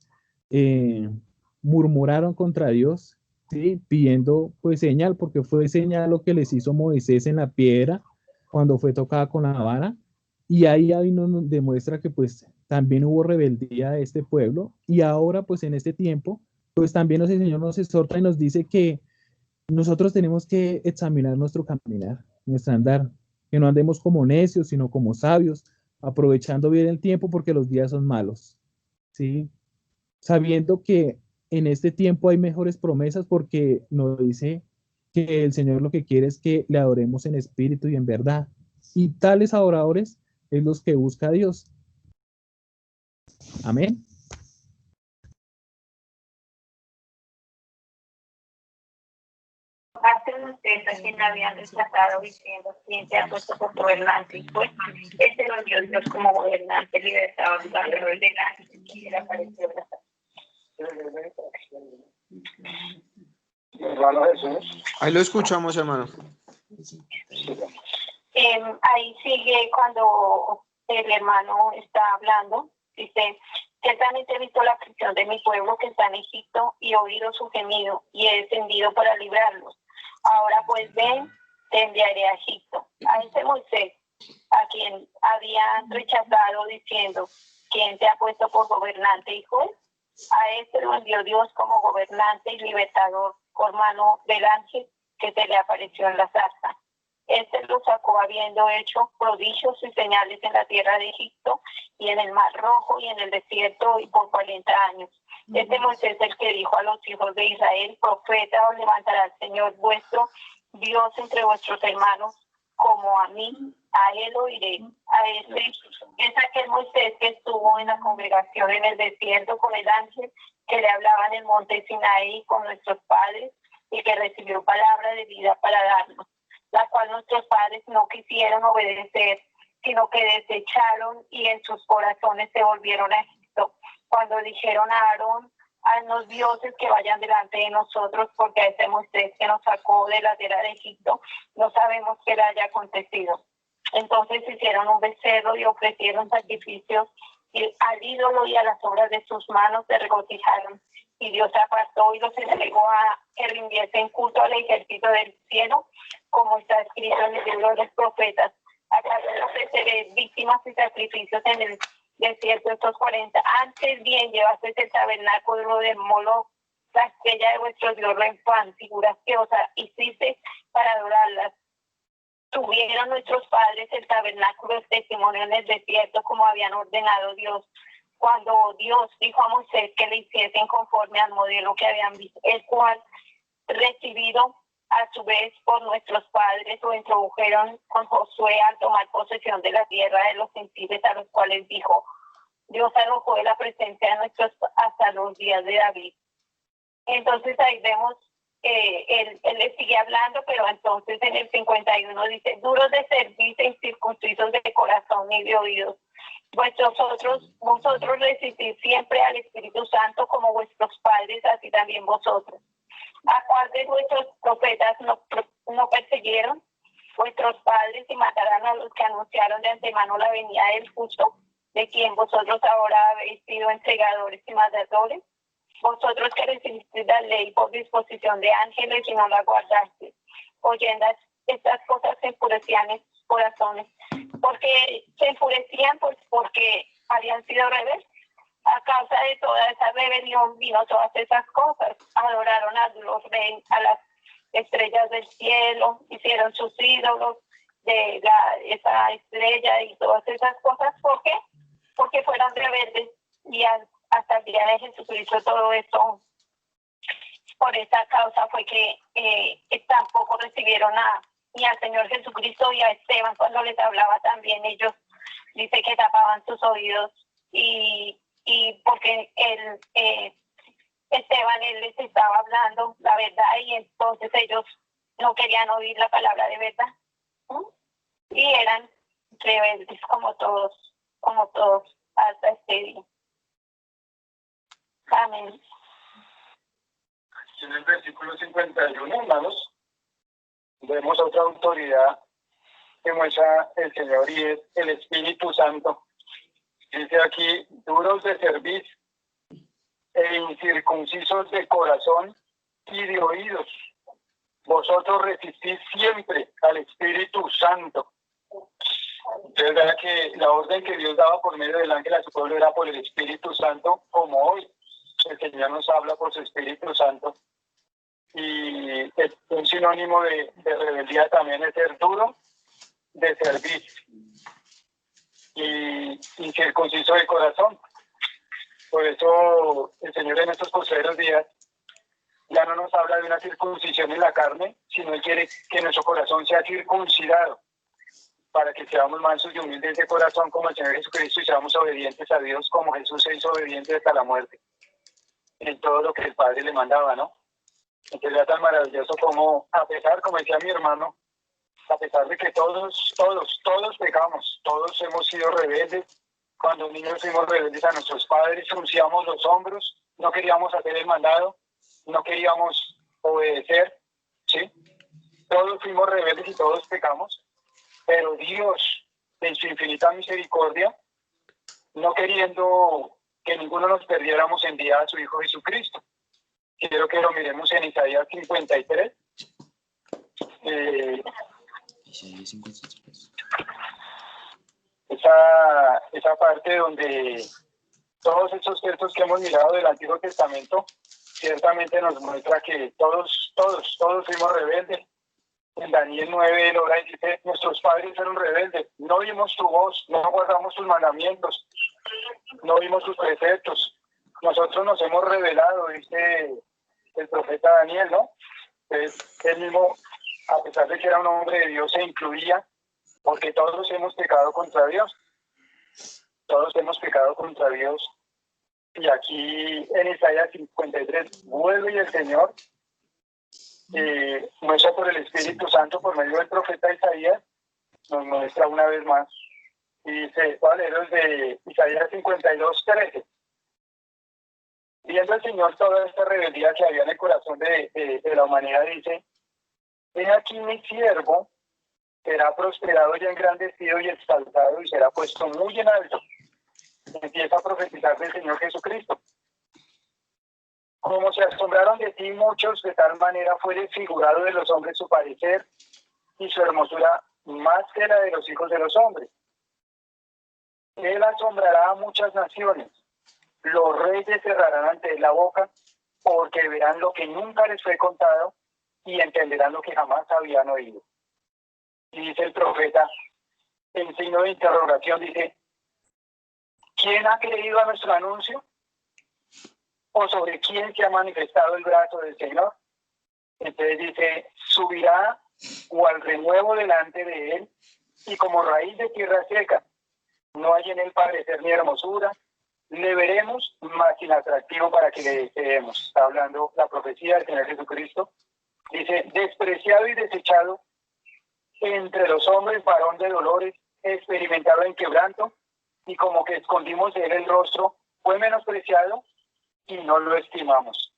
Speaker 3: murmuraron contra Dios, ¿sí? Pidiendo pues señal, porque fue señal lo que les hizo Moisés en la piedra cuando fue tocada con la vara. Y ahí nos demuestra que pues también hubo rebeldía de este pueblo, y ahora pues en este tiempo pues también el Señor nos exhorta y nos dice que nosotros tenemos que examinar nuestro caminar, nuestro andar, que no andemos como necios, sino como sabios, aprovechando bien el tiempo porque los días son malos, ¿sí? Sabiendo que en este tiempo hay mejores promesas porque nos dice que el Señor lo que quiere es que le adoremos en espíritu y en verdad. Y tales adoradores es los que busca Dios. Amén.
Speaker 4: Parte de ustedes a quien habían rechazado diciendo, ¿quién te ha puesto por gobernante? Y pues, este lo dio Dios como gobernante, libertador, guardador de la y le apareció la
Speaker 1: Hermano Jesús.
Speaker 2: Ahí lo escuchamos, hermano.
Speaker 4: Ahí sigue cuando el hermano está hablando, dice, ciertamente he visto la aflicción de mi pueblo que está en Egipto y he oído su gemido y he descendido para librarlos. Ahora pues ven, te enviaré a Egipto. A ese Moisés, a quien habían rechazado diciendo, ¿quién te ha puesto por gobernante, hijo? A este lo envió Dios como gobernante y libertador por mano del ángel que se le apareció en la zarza. Este lo sacó habiendo hecho prodigios y señales en la tierra de Egipto y en el Mar Rojo y en el desierto y por 40 años. Este Moisés es el que dijo a los hijos de Israel, profeta os levantará el Señor vuestro Dios entre vuestros hermanos, como a mí, a él oiré. A este es aquel Moisés que estuvo en la congregación en el desierto con el ángel que le hablaba en el monte Sinaí con nuestros padres y que recibió palabra de vida para darnos, la cual nuestros padres no quisieron obedecer, sino que desecharon y en sus corazones se volvieron a Egipto. Cuando dijeron a Aarón, haznos dioses que vayan delante de nosotros, porque a ese Moisés que nos sacó de la tierra de Egipto, no sabemos qué le haya acontecido. Entonces hicieron un becerro y ofrecieron sacrificios y al ídolo y a las obras de sus manos se regocijaron. Y Dios se apartó y los entregó a que rindiesen culto al ejército del cielo, como está escrito en el libro de los profetas. ¿Acaso no ofreceré víctimas y sacrificios en el desierto estos 40? Antes bien llevasteis el tabernáculo de Moloch, la estrella de vuestro Dios Renfán, figuras que os hicisteis para adorarlas. Tuvieron nuestros padres el tabernáculo de testimonio en el desierto, como habían ordenado Dios. Cuando Dios dijo a Moisés que le hiciesen conforme al modelo que habían visto, el cual recibido a su vez por nuestros padres lo introdujeron con Josué al tomar posesión de la tierra de los gentiles, a los cuales dijo, Dios arrojó de la presencia de nuestros hasta los días de David. Entonces ahí vemos, él le sigue hablando, pero entonces en el 51 dice, duros de servicio e incircuncisos de corazón y de oídos. Vosotros resistís siempre al Espíritu Santo como vuestros padres, así también vosotros. ¿A cuál de vuestros profetas no persiguieron vuestros padres y matarán a los que anunciaron de antemano la venida del justo, de quien vosotros ahora habéis sido entregadores y matadores? Vosotros que recibisteis la ley por disposición de ángeles y no la guardasteis, oyendo estas cosas se enfurecían en sus corazones. Porque se enfurecían porque habían sido rebeldes. A causa de toda esa rebelión vino todas esas cosas. Adoraron a las estrellas del cielo, hicieron sus ídolos de esa estrella y todas esas cosas. ¿Por qué? Porque fueron rebeldes y hasta el día de Jesucristo todo esto, por esa causa fue que tampoco recibieron ni al Señor Jesucristo y a Esteban cuando les hablaba también ellos, dice que tapaban sus oídos y porque Esteban él les estaba hablando la verdad y entonces ellos no querían oír la palabra de verdad. Y eran rebeldes como todos hasta este día. Amén.
Speaker 1: En el versículo 51, hermanos, vemos otra autoridad que muestra el Señor y es el Espíritu Santo. Dice aquí, duros de servir e incircuncisos de corazón y de oídos. Vosotros resistís siempre al Espíritu Santo. Es verdad que la orden que Dios daba por medio del ángel a su pueblo era por el Espíritu Santo, como hoy el Señor nos habla por su Espíritu Santo. Y un sinónimo de rebeldía también es ser duro de servir y incircunciso de corazón. Por eso el Señor en estos postreros días ya no nos habla de una circuncisión en la carne, sino Él quiere que nuestro corazón sea circuncidado, para que seamos mansos y humildes de corazón como el Señor Jesucristo y seamos obedientes a Dios como Jesús se hizo obediente hasta la muerte, en todo lo que el Padre le mandaba, ¿no? Entonces era tan maravilloso como, a pesar, como decía mi hermano, a pesar de que todos pecamos, todos hemos sido rebeldes. Cuando niños fuimos rebeldes a nuestros padres, fruncíamos los hombros, no queríamos hacer el mandado, no queríamos obedecer, ¿sí? Todos fuimos rebeldes y todos pecamos, pero Dios, en su infinita misericordia, no queriendo que ninguno nos perdiéramos, envía a su Hijo Jesucristo. Quiero que lo miremos en Isaías 53. Esa parte donde todos estos textos que hemos mirado del Antiguo Testamento ciertamente nos muestra que todos fuimos rebeldes. En Daniel 9 el obra dice: nuestros padres fueron rebeldes, no oímos tu voz, no guardamos tus mandamientos, no oímos tus preceptos. Nosotros nos hemos rebelado, dice el profeta Daniel, ¿no? Entonces, él mismo, a pesar de que era un hombre de Dios, se incluía, porque todos hemos pecado contra Dios. Todos hemos pecado contra Dios. Y aquí en Isaías 53 vuelve el Señor, muestra por el Espíritu Santo, por medio del profeta Isaías, nos muestra una vez más. Y dice, voy a leer de Isaías 52:13. Viendo el Señor toda esta rebeldía que había en el corazón de la humanidad, dice: he aquí mi siervo será prosperado y engrandecido y exaltado y será puesto muy en alto. Empieza a profetizar del Señor Jesucristo. Como se asombraron de ti muchos, de tal manera fue desfigurado de los hombres su parecer y su hermosura más que la de los hijos de los hombres. Él asombrará a muchas naciones. Los reyes cerrarán ante él la boca, porque verán lo que nunca les fue contado y entenderán lo que jamás habían oído. Y dice el profeta, en signo de interrogación, dice: ¿quién ha creído a nuestro anuncio? ¿O sobre quién se ha manifestado el brazo del Señor? Entonces dice: subirá cual renuevo delante de él, y como raíz de tierra seca. No hay en él parecer ni hermosura. Le veremos, más inatractivo para que le deseemos. Está hablando la profecía del Señor Jesucristo. Dice: despreciado y desechado entre los hombres, varón de dolores, experimentado en quebranto, y como que escondimos de él el rostro, fue menospreciado y no lo estimamos.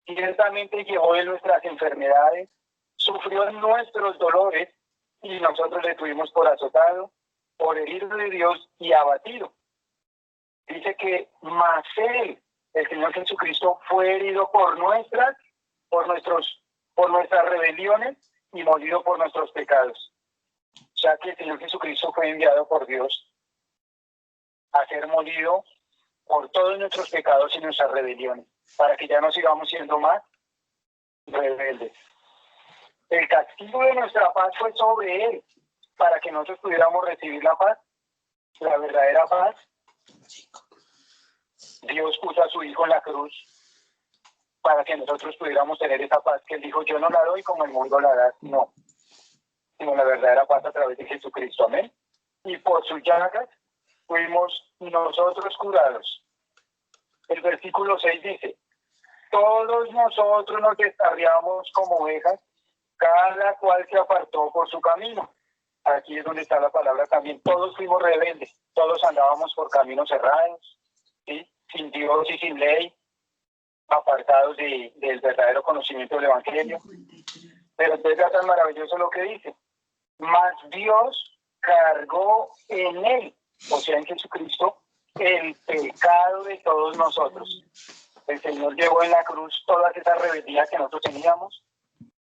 Speaker 1: Ciertamente llevó de nuestras enfermedades, sufrió nuestros dolores, y nosotros le tuvimos por azotado, por herido de Dios y abatido. Dice que más él, el Señor Jesucristo, fue herido por nuestras rebeliones y molido por nuestros pecados. O sea que el Señor Jesucristo fue enviado por Dios a ser molido por todos nuestros pecados y nuestras rebeliones, para que ya no sigamos siendo más rebeldes. El castigo de nuestra paz fue sobre él, para que nosotros pudiéramos recibir la paz, la verdadera paz. Dios puso a su Hijo en la cruz para que nosotros pudiéramos tener esa paz que él dijo: yo no la doy como el mundo la da, no, sino la verdadera paz a través de Jesucristo. Amén. Y por sus llagas fuimos nosotros curados. El versículo 6 dice: todos nosotros nos descarriamos como ovejas, cada cual se apartó por su camino. Aquí es donde está la palabra también. Todos fuimos rebeldes, todos andábamos por caminos cerrados, ¿sí? Sin Dios y sin ley, apartados del verdadero conocimiento del Evangelio. Pero entonces es tan maravilloso lo que dice: mas Dios cargó en él, o sea en Jesucristo, el pecado de todos nosotros. El Señor llevó en la cruz todas esas rebeldías que nosotros teníamos.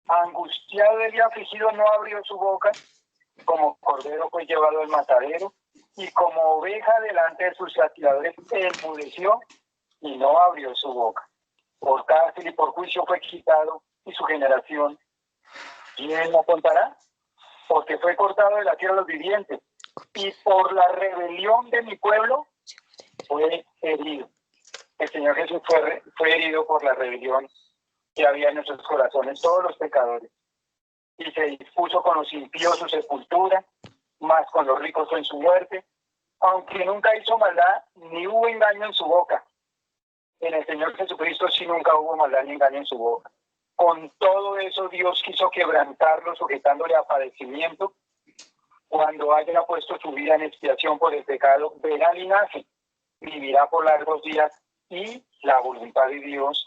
Speaker 1: Angustiado y afligido, no abrió su boca. Como cordero fue llevado al matadero, y como oveja delante de sus saqueadores enmudeció y no abrió su boca. Por cárcel y por juicio fue quitado, y su generación, ¿quién la contará? porque fue cortado de la tierra de los vivientes, y por la rebelión de mi pueblo fue herido. El Señor Jesús fue herido por la rebelión que había en nuestros corazones, todos los pecadores. Y se dispuso con los impíos su sepultura, más con los ricos fue en su muerte, aunque nunca hizo maldad, ni hubo engaño en su boca. En el Señor Jesucristo sí nunca hubo maldad ni engaño en su boca. Con todo eso Dios quiso quebrantarlo, sujetándole a padecimiento. Cuando haya puesto su vida en expiación por el pecado, verá linaje, vivirá por largos días, y la voluntad de Dios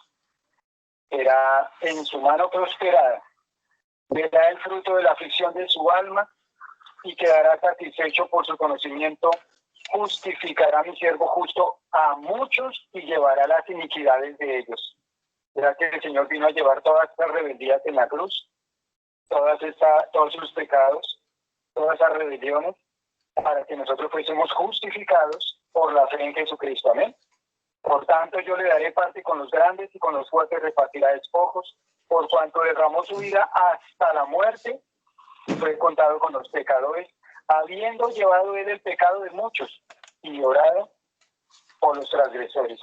Speaker 1: será en su mano prosperada. Verá el fruto de la aflicción de su alma y quedará satisfecho por su conocimiento. Justificará mi siervo justo a muchos y llevará las iniquidades de ellos. ¿Será que el Señor vino a llevar todas estas rebeldías en la cruz? Todos sus pecados, todas esas rebeliones, para que nosotros fuésemos justificados por la fe en Jesucristo. Amén. Por tanto, yo le daré parte con los grandes y con los fuertes repartirá despojos, por cuanto derramó su vida hasta la muerte y fue contado con los pecadores, habiendo llevado él el pecado de muchos y orado por los transgresores.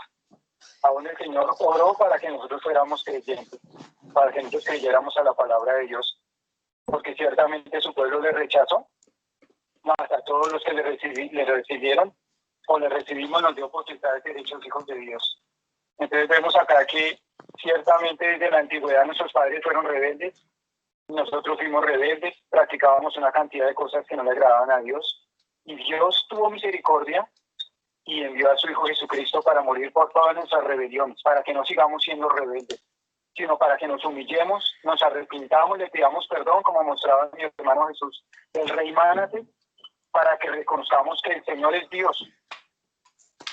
Speaker 1: Aún el Señor oró para que nosotros fuéramos creyentes, para que nosotros creyéramos a la palabra de Dios, porque ciertamente su pueblo le rechazó, más a todos los que le recibieron o le recibimos nos dio potestad de ser hechos hijos de Dios. Entonces vemos acá que ciertamente desde la antigüedad nuestros padres fueron rebeldes, nosotros fuimos rebeldes, practicábamos una cantidad de cosas que no le agradaban a Dios, y Dios tuvo misericordia y envió a su Hijo Jesucristo para morir por todas nuestras rebeliones, para que no sigamos siendo rebeldes, sino para que nos humillemos, nos arrepintamos, le pidamos perdón, como mostraba mi hermano Jesús, el Rey Mánate, para que reconozcamos que el Señor es Dios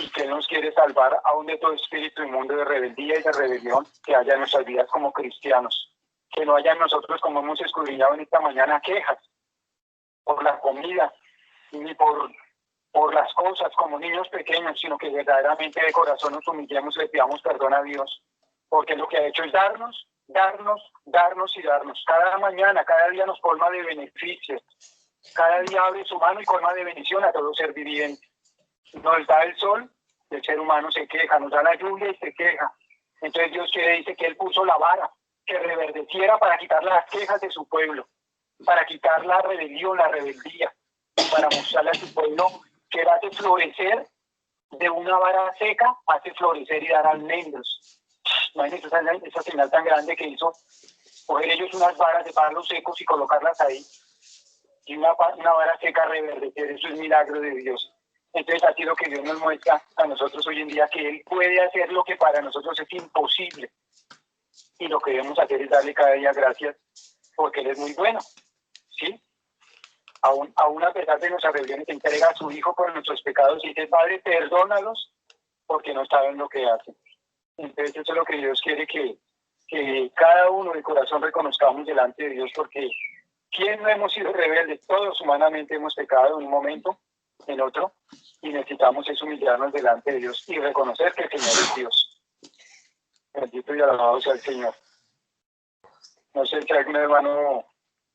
Speaker 1: y que Él nos quiere salvar aún de todo espíritu inmundo de rebeldía y de rebelión que haya en nuestras vidas como cristianos. Que no haya en nosotros, como hemos escudriñado en esta mañana, quejas por la comida, ni por las cosas como niños pequeños, sino que verdaderamente de corazón nos humillemos y le pidamos perdón a Dios, porque lo que ha hecho es darnos, darnos, darnos y darnos. Cada mañana, cada día nos colma de beneficios, cada día abre su mano y colma de bendición a todo ser viviente. Nos da el sol, el ser humano se queja, nos da la lluvia y se queja. Entonces Dios dice que Él puso la vara, que reverdeciera para quitar las quejas de su pueblo, para quitar la rebelión, la rebeldía, para mostrarle a su pueblo que Él hace florecer de una vara seca, hace florecer y dar almendros. Imagínense esa señal tan grande que hizo, coger ellos unas varas de palos secos y colocarlas ahí, y una vara seca reverdecer. Eso es milagro de Dios. Entonces así lo que Dios nos muestra a nosotros hoy en día, que Él puede hacer lo que para nosotros es imposible, y lo que debemos hacer es darle cada día gracias, porque Él es muy bueno, ¿sí? Aún a pesar de nuestras rebeliones, entrega a su Hijo por nuestros pecados y dice: Padre, perdónalos porque no saben lo que hacen. Entonces eso es lo que Dios quiere, que cada uno de corazón reconozcamos delante de Dios, porque ¿quién no hemos sido rebeldes? Todos humanamente hemos pecado en un momento, en otro, y necesitamos es humillarnos delante de Dios y reconocer que el Señor es Dios. Bendito y alabado sea el Señor. No sé si algún hermano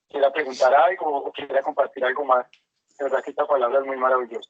Speaker 1: quiera preguntar algo o quiera compartir algo más. De verdad que esta palabra es muy maravillosa.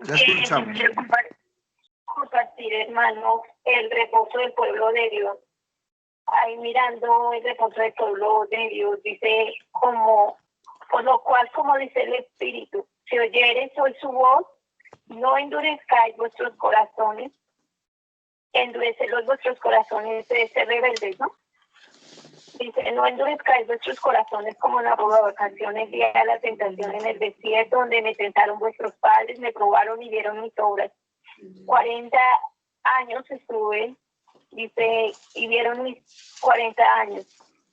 Speaker 2: La escuchamos.
Speaker 4: Quiero compartir, hermano, el reposo del pueblo de Dios. Ahí mirando el reposo del pueblo de Dios, dice como, por lo cual, como dice el Espíritu, si oyereis hoy su voz, no endurezcáis vuestros corazones, endurecerlos vuestros corazones de ser rebeldes, ¿no? Dice, no endurezcáis vuestros corazones como en la provocación el día de la tentación en el desierto, donde me tentaron vuestros padres, me probaron y vieron mis obras. 40 años estuve, dice, y vieron mis 40 años,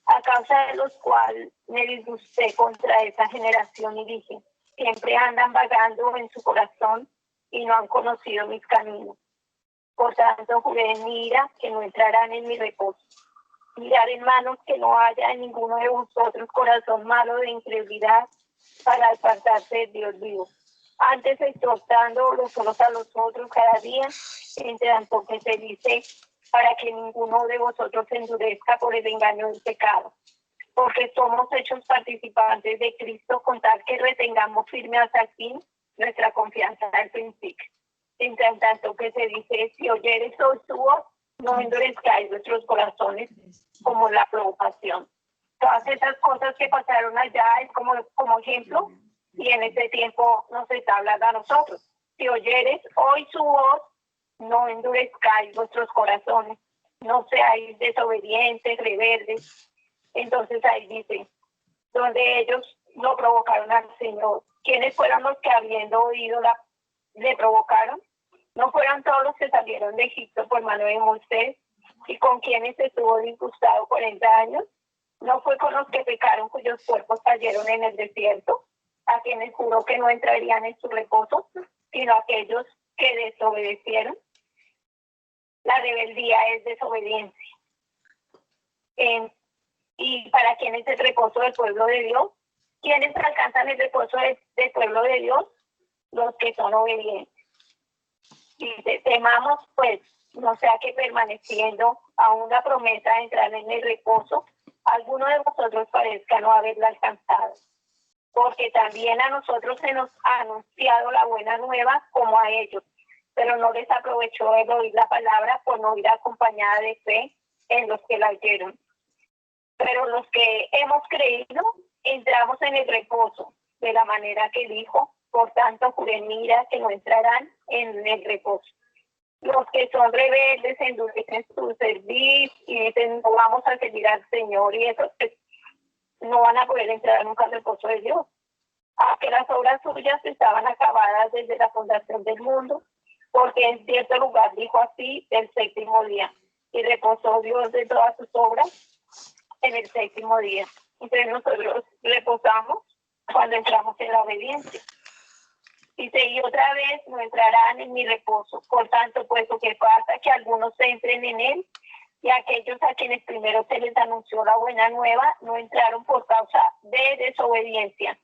Speaker 4: a causa de los cuales me disgusté contra esa generación y dije, siempre andan vagando en su corazón y no han conocido mis caminos. Por tanto, juré en mi ira que no entrarán en mi reposo. Mirad, hermanos, que no haya en ninguno de vosotros corazón malo de incredulidad para apartarse de Dios vivo. Antes exhortando los unos a los otros cada día, entre tanto que se dice, para que ninguno de vosotros se endurezca por el engaño del pecado. Porque somos hechos participantes de Cristo, con tal que retengamos firme hasta el fin nuestra confianza al principio. Entre tanto que se dice, si oyeres hoy su voz, no endurezcáis vuestros corazones como la provocación. Todas esas cosas que pasaron allá es como ejemplo, y en ese tiempo nos está hablando a nosotros. Si oyeres hoy su voz, no endurezcáis vuestros corazones, no seáis desobedientes, rebeldes. Entonces ahí dice, donde ellos no provocaron al Señor. ¿Quiénes fueron los que habiendo oído le provocaron? ¿No fueron todos los que salieron de Egipto por mano de Moisés y con quienes estuvo disgustado 40 años? ¿No fue con los que pecaron cuyos cuerpos cayeron en el desierto? A quienes juró que no entrarían en su reposo, sino aquellos que desobedecieron. La rebeldía es desobediencia. ¿Y para quién es el reposo del pueblo de Dios? ¿Quiénes alcanzan el reposo del pueblo de Dios? Los que son obedientes. Dice, temamos pues, no sea que permaneciendo aún la promesa de entrar en el reposo, alguno de vosotros parezca no haberla alcanzado. Porque también a nosotros se nos ha anunciado la buena nueva como a ellos, pero no les aprovechó el oír la palabra por no ir acompañada de fe en los que la oyeron. Pero los que hemos creído, entramos en el reposo, de la manera que dijo, por tanto, juré en mi ira que no entrarán en el reposo. Los que son rebeldes endurecen su servicio y dicen, no vamos a servir al Señor, y esos que no van a poder entrar nunca al reposo de Dios. Aunque las obras suyas estaban acabadas desde la fundación del mundo, porque en cierto lugar dijo así el séptimo día, y reposó Dios de todas sus obras en el séptimo día. Entonces nosotros reposamos cuando entramos en la obediencia. Dice, y otra vez no entrarán en mi reposo. Por tanto, puesto que falta que algunos entren en él, y aquellos a quienes primero se les anunció la buena nueva, no entraron por causa de desobediencia.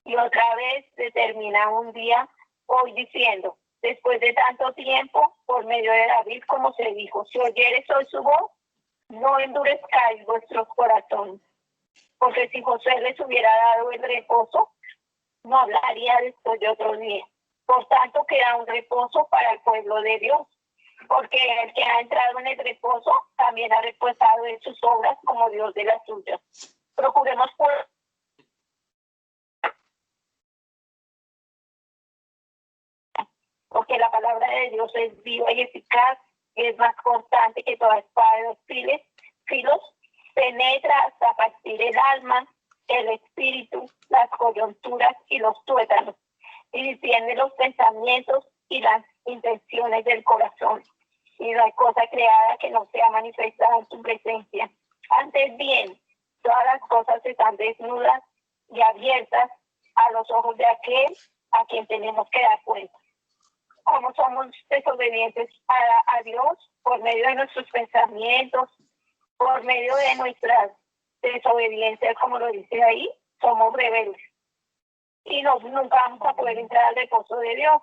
Speaker 4: Y otra vez determina un día hoy diciendo, después de tanto tiempo, por medio de David, como se dijo, si oyeres hoy su voz, no endurezcáis vuestros corazones. Porque si José les hubiera dado el reposo, no hablaría después de otro día. Por tanto, queda un reposo para el pueblo de Dios, porque el que ha entrado en el reposo también ha reposado en sus obras como Dios de las suyas. Procuremos porque la palabra de Dios es viva y eficaz, es más constante que toda espada de dos filos, penetra hasta partir el alma, el espíritu, las coyunturas y los tuétanos, y discierne los pensamientos y las intenciones del corazón. Y no hay cosa creada que no sea manifestada en su presencia. Antes bien, todas las cosas están desnudas y abiertas a los ojos de aquel a quien tenemos que dar cuenta. Como somos desobedientes a Dios por medio de nuestros pensamientos, por medio de nuestras desobediencias, como lo dice ahí, somos rebeldes. Y nunca vamos a poder entrar al reposo de Dios.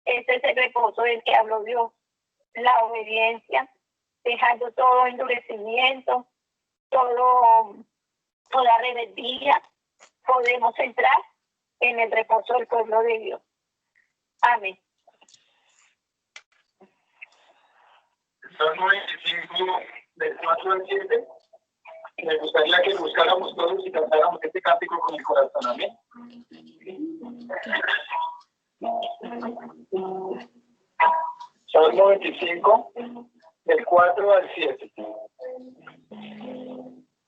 Speaker 4: Ese es el reposo del que habló Dios. La obediencia, dejando todo endurecimiento, toda rebeldía, podemos entrar en el reposo del pueblo de Dios. Amén.
Speaker 1: Salmo 25, del 4 al 7. Me gustaría que buscáramos todos y cantáramos este cántico con el corazón. Amén. Salmo 25, del 4 al 7.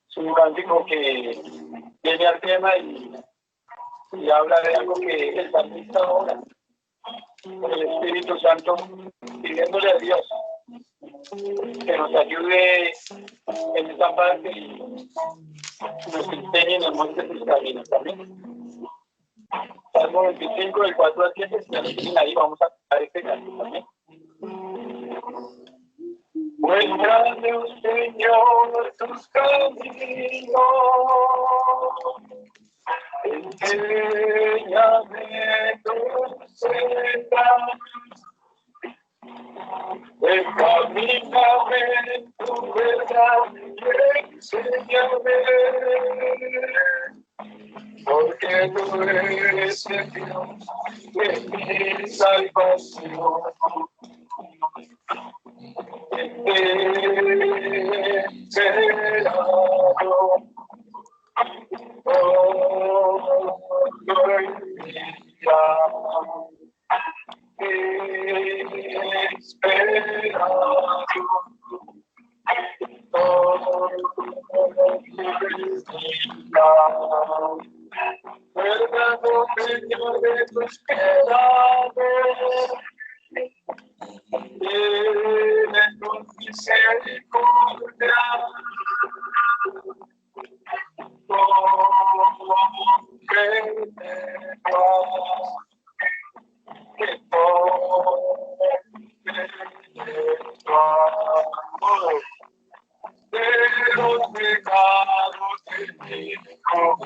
Speaker 1: Es un cántico que viene al tema y habla de algo que el salmista ahora, con el Espíritu Santo, pidiéndole a Dios que nos ayude en esta parte y nos enseñe y nos muestre sus caminos también. Salmo 25, del 4 al 7, si ya lo tienen ahí, vamos a cantar este canto también. Muéstrame, Señor, tus caminos, enséñame tus sendas, encamíname en tu verdad y enséñame, porque tú eres el Dios de mi salvación. Señor de tus piedades, de tu misericordia, de los pecados de mi hijo.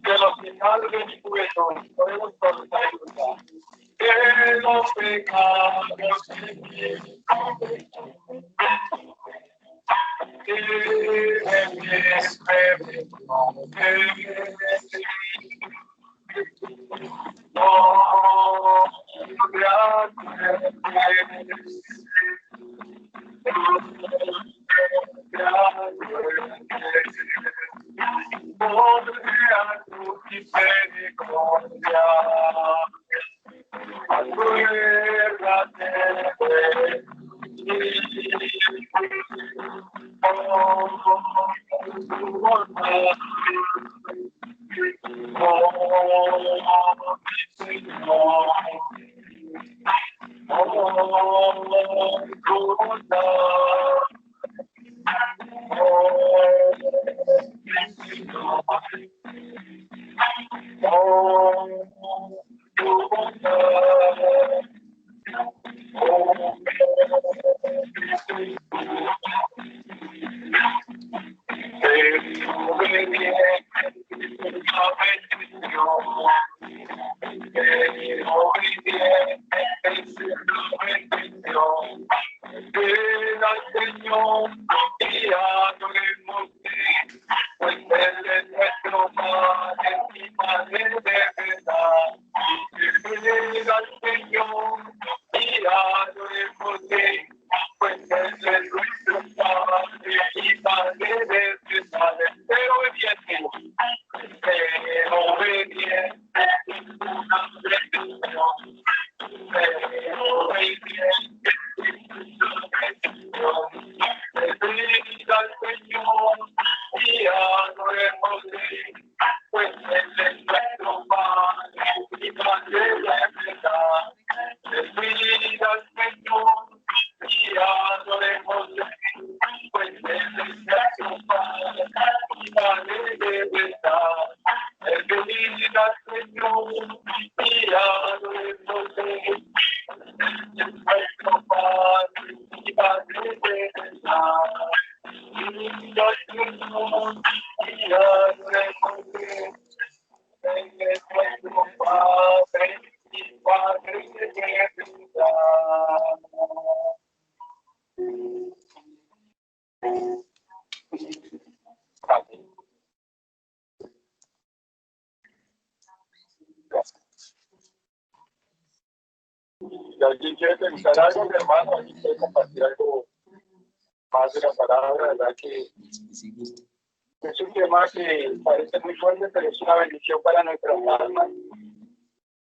Speaker 1: Que los pecados de mi juventud podemos ayudar. Que los pecados de mi Padre y Padre de vida. Si alguien quiere preguntar algo, mi hermano, alguien quiere compartir algo más de la palabra, ¿verdad? Que es un tema que parece muy fuerte, pero es una bendición para nuestras almas,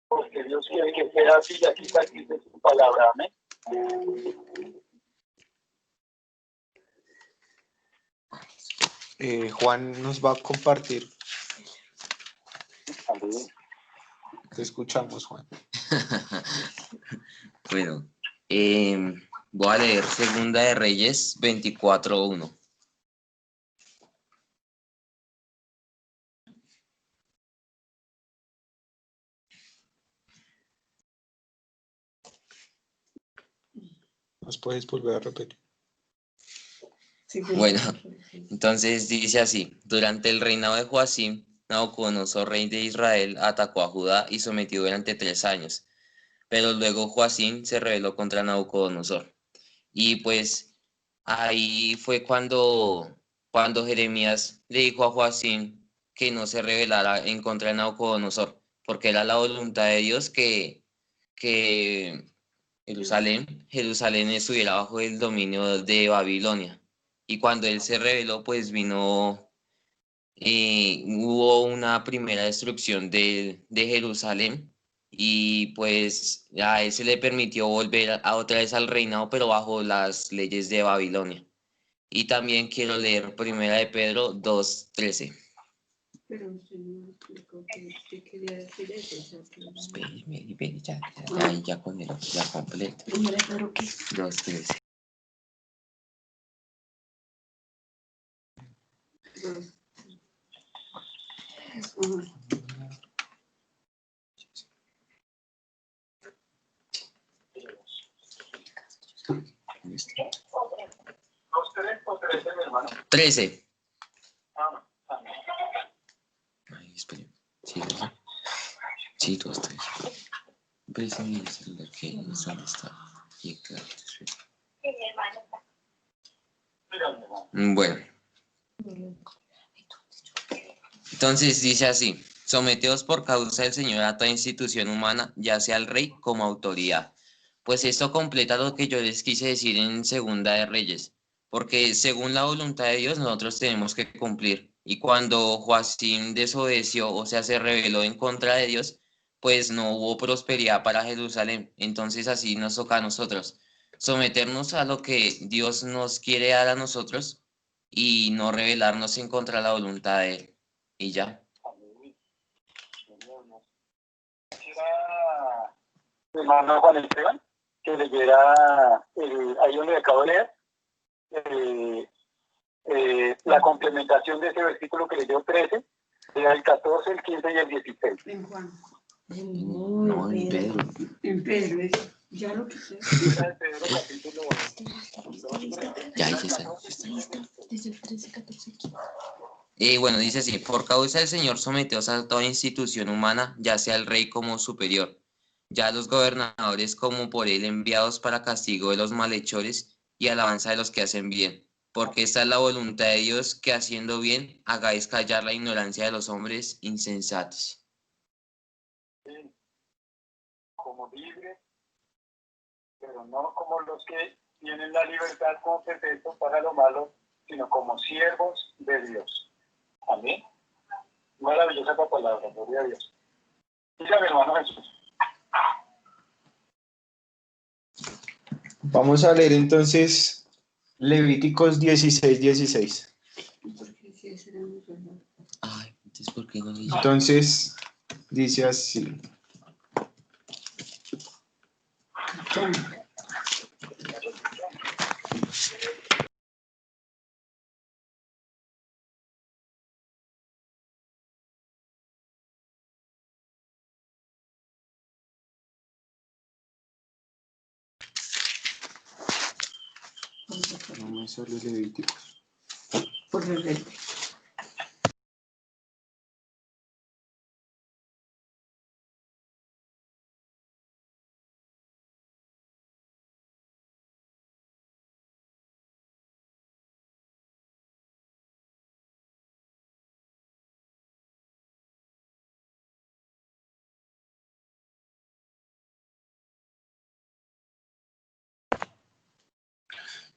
Speaker 1: porque Dios quiere que sea así y aquí está escrito en su palabra. Amén.
Speaker 2: Juan nos va a compartir.
Speaker 1: Amén.
Speaker 2: Te escuchamos, Juan.
Speaker 5: Bueno, voy a leer Segunda de Reyes 24:1.
Speaker 2: ¿Nos puedes volver a repetir?
Speaker 5: Bueno, entonces dice así: durante el reinado de Joacim, Nabucodonosor, rey de Israel, atacó a Judá y sometió durante 3 años. Pero luego Joacim se rebeló contra Nabucodonosor. Y pues ahí fue cuando Jeremías le dijo a Joacim que no se rebelara en contra de Nabucodonosor, porque era la voluntad de Dios que Jerusalén estuviera bajo el dominio de Babilonia. Y cuando él se rebeló, pues hubo una primera destrucción de Jerusalén, y pues a él se le permitió volver a otra vez al reinado, pero bajo las leyes de Babilonia. Y también quiero leer Primera de Pedro 2:13.
Speaker 6: Pero usted no explicó qué quería decir eso.
Speaker 5: Espere, ya con él, ya completo.
Speaker 6: Primera, pero qué.
Speaker 5: 2:13.
Speaker 1: ¿Los tres o 13, mi hermano?
Speaker 5: 13.
Speaker 1: Amén.
Speaker 5: Ay, espere. Sí, ¿verdad? Sí, 2:13. Preste mi celular, que es donde está. Y claro, bueno, entonces dice así: someteos por causa del Señor a toda institución humana, ya sea el rey como autoridad. Pues esto completa lo que yo les quise decir en Segunda de Reyes, porque según la voluntad de Dios nosotros tenemos que cumplir. Y cuando Joacim desobedeció, o sea, se rebeló en contra de Dios, pues no hubo prosperidad para Jerusalén. Entonces así nos toca a nosotros someternos a lo que Dios nos quiere dar a nosotros y no rebelarnos en contra de la voluntad de Él. Y ya.
Speaker 1: Quisiera, mi hermano Juan Esteban, que leyera ahí donde acabo de leer, la complementación de ese versículo que leyó 13, era el 14, el 15 y el 16.
Speaker 6: En Juan.
Speaker 5: No, en Pedro.
Speaker 6: En Pedro, ya lo quité.
Speaker 1: Pedro, capítulo
Speaker 5: Ya hice esa.
Speaker 6: Desde el 13, 14, 15.
Speaker 5: Bueno, dice así: por causa del Señor someteos a toda institución humana, ya sea el rey como superior, ya los gobernadores como por él enviados para castigo de los malhechores y alabanza de los que hacen bien. Porque esta es la voluntad de Dios, que haciendo bien hagáis callar la ignorancia de los hombres insensatos.
Speaker 1: como libres, pero no como los que tienen la libertad como pretexto para lo malo, sino como siervos de Dios. Amén. Maravillosa la palabra, gloria a Dios. Dice mi hermano Jesús.
Speaker 2: Vamos a leer entonces Levíticos 16:16.
Speaker 6: Porque si ese era mi reloj.
Speaker 5: Ay, entonces, ¿por qué no le
Speaker 2: Entonces, dice así. No me sale Levíticos.
Speaker 6: Por rebelde.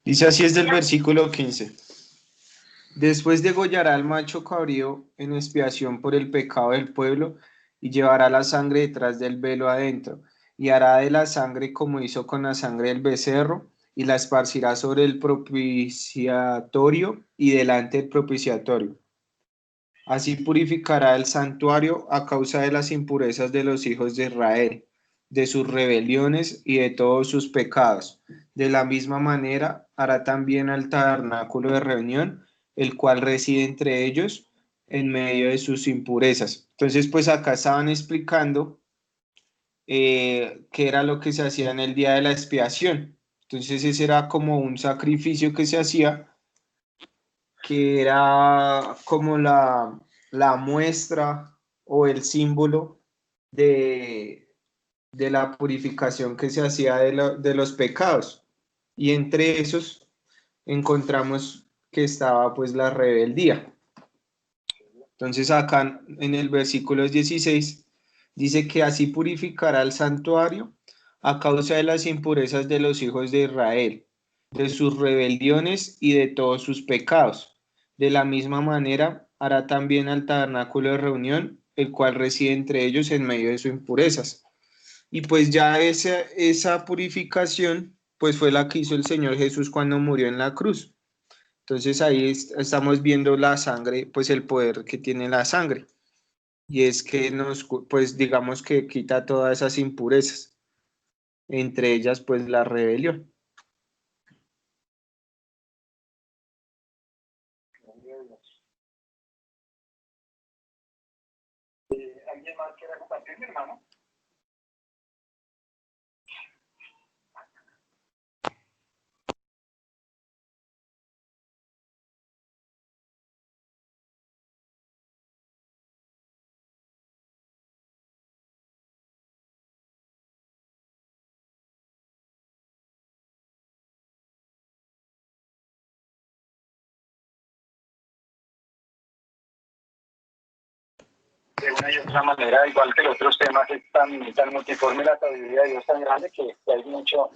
Speaker 2: Dice así es del versículo 15. Después degollará al macho cabrío en expiación por el pecado del pueblo y llevará la sangre detrás del velo adentro y hará de la sangre como hizo con la sangre del becerro y la esparcirá sobre el propiciatorio y delante del propiciatorio. Así purificará el santuario a causa de las impurezas de los hijos de Israel, de sus rebeliones y de todos sus pecados. De la misma manera hará también al tabernáculo de reunión, el cual reside entre ellos en medio de sus impurezas. Entonces, pues acá estaban explicando qué era lo que se hacía en el día de la expiación. Entonces, ese era como un sacrificio que se hacía, que era como la muestra o el símbolo de, de la purificación que se hacía de los pecados. Y entre esos encontramos que estaba pues la rebeldía. Entonces acá en el versículo 16 dice que así purificará el santuario a causa de las impurezas de los hijos de Israel, de sus rebeliones y de todos sus pecados. De la misma manera hará también al tabernáculo de reunión, el cual reside entre ellos en medio de sus impurezas. Y pues ya esa purificación pues fue la que hizo el Señor Jesús cuando murió en la cruz. Entonces ahí estamos viendo la sangre, pues el poder que tiene la sangre. Y es que pues digamos que quita todas esas impurezas, entre ellas pues la rebelión.
Speaker 1: ¿Alguien más quiere compartir, mi hermano? De una y otra manera, igual que los otros temas, es tan multiforme la sabiduría de Dios tan grande que hay mucho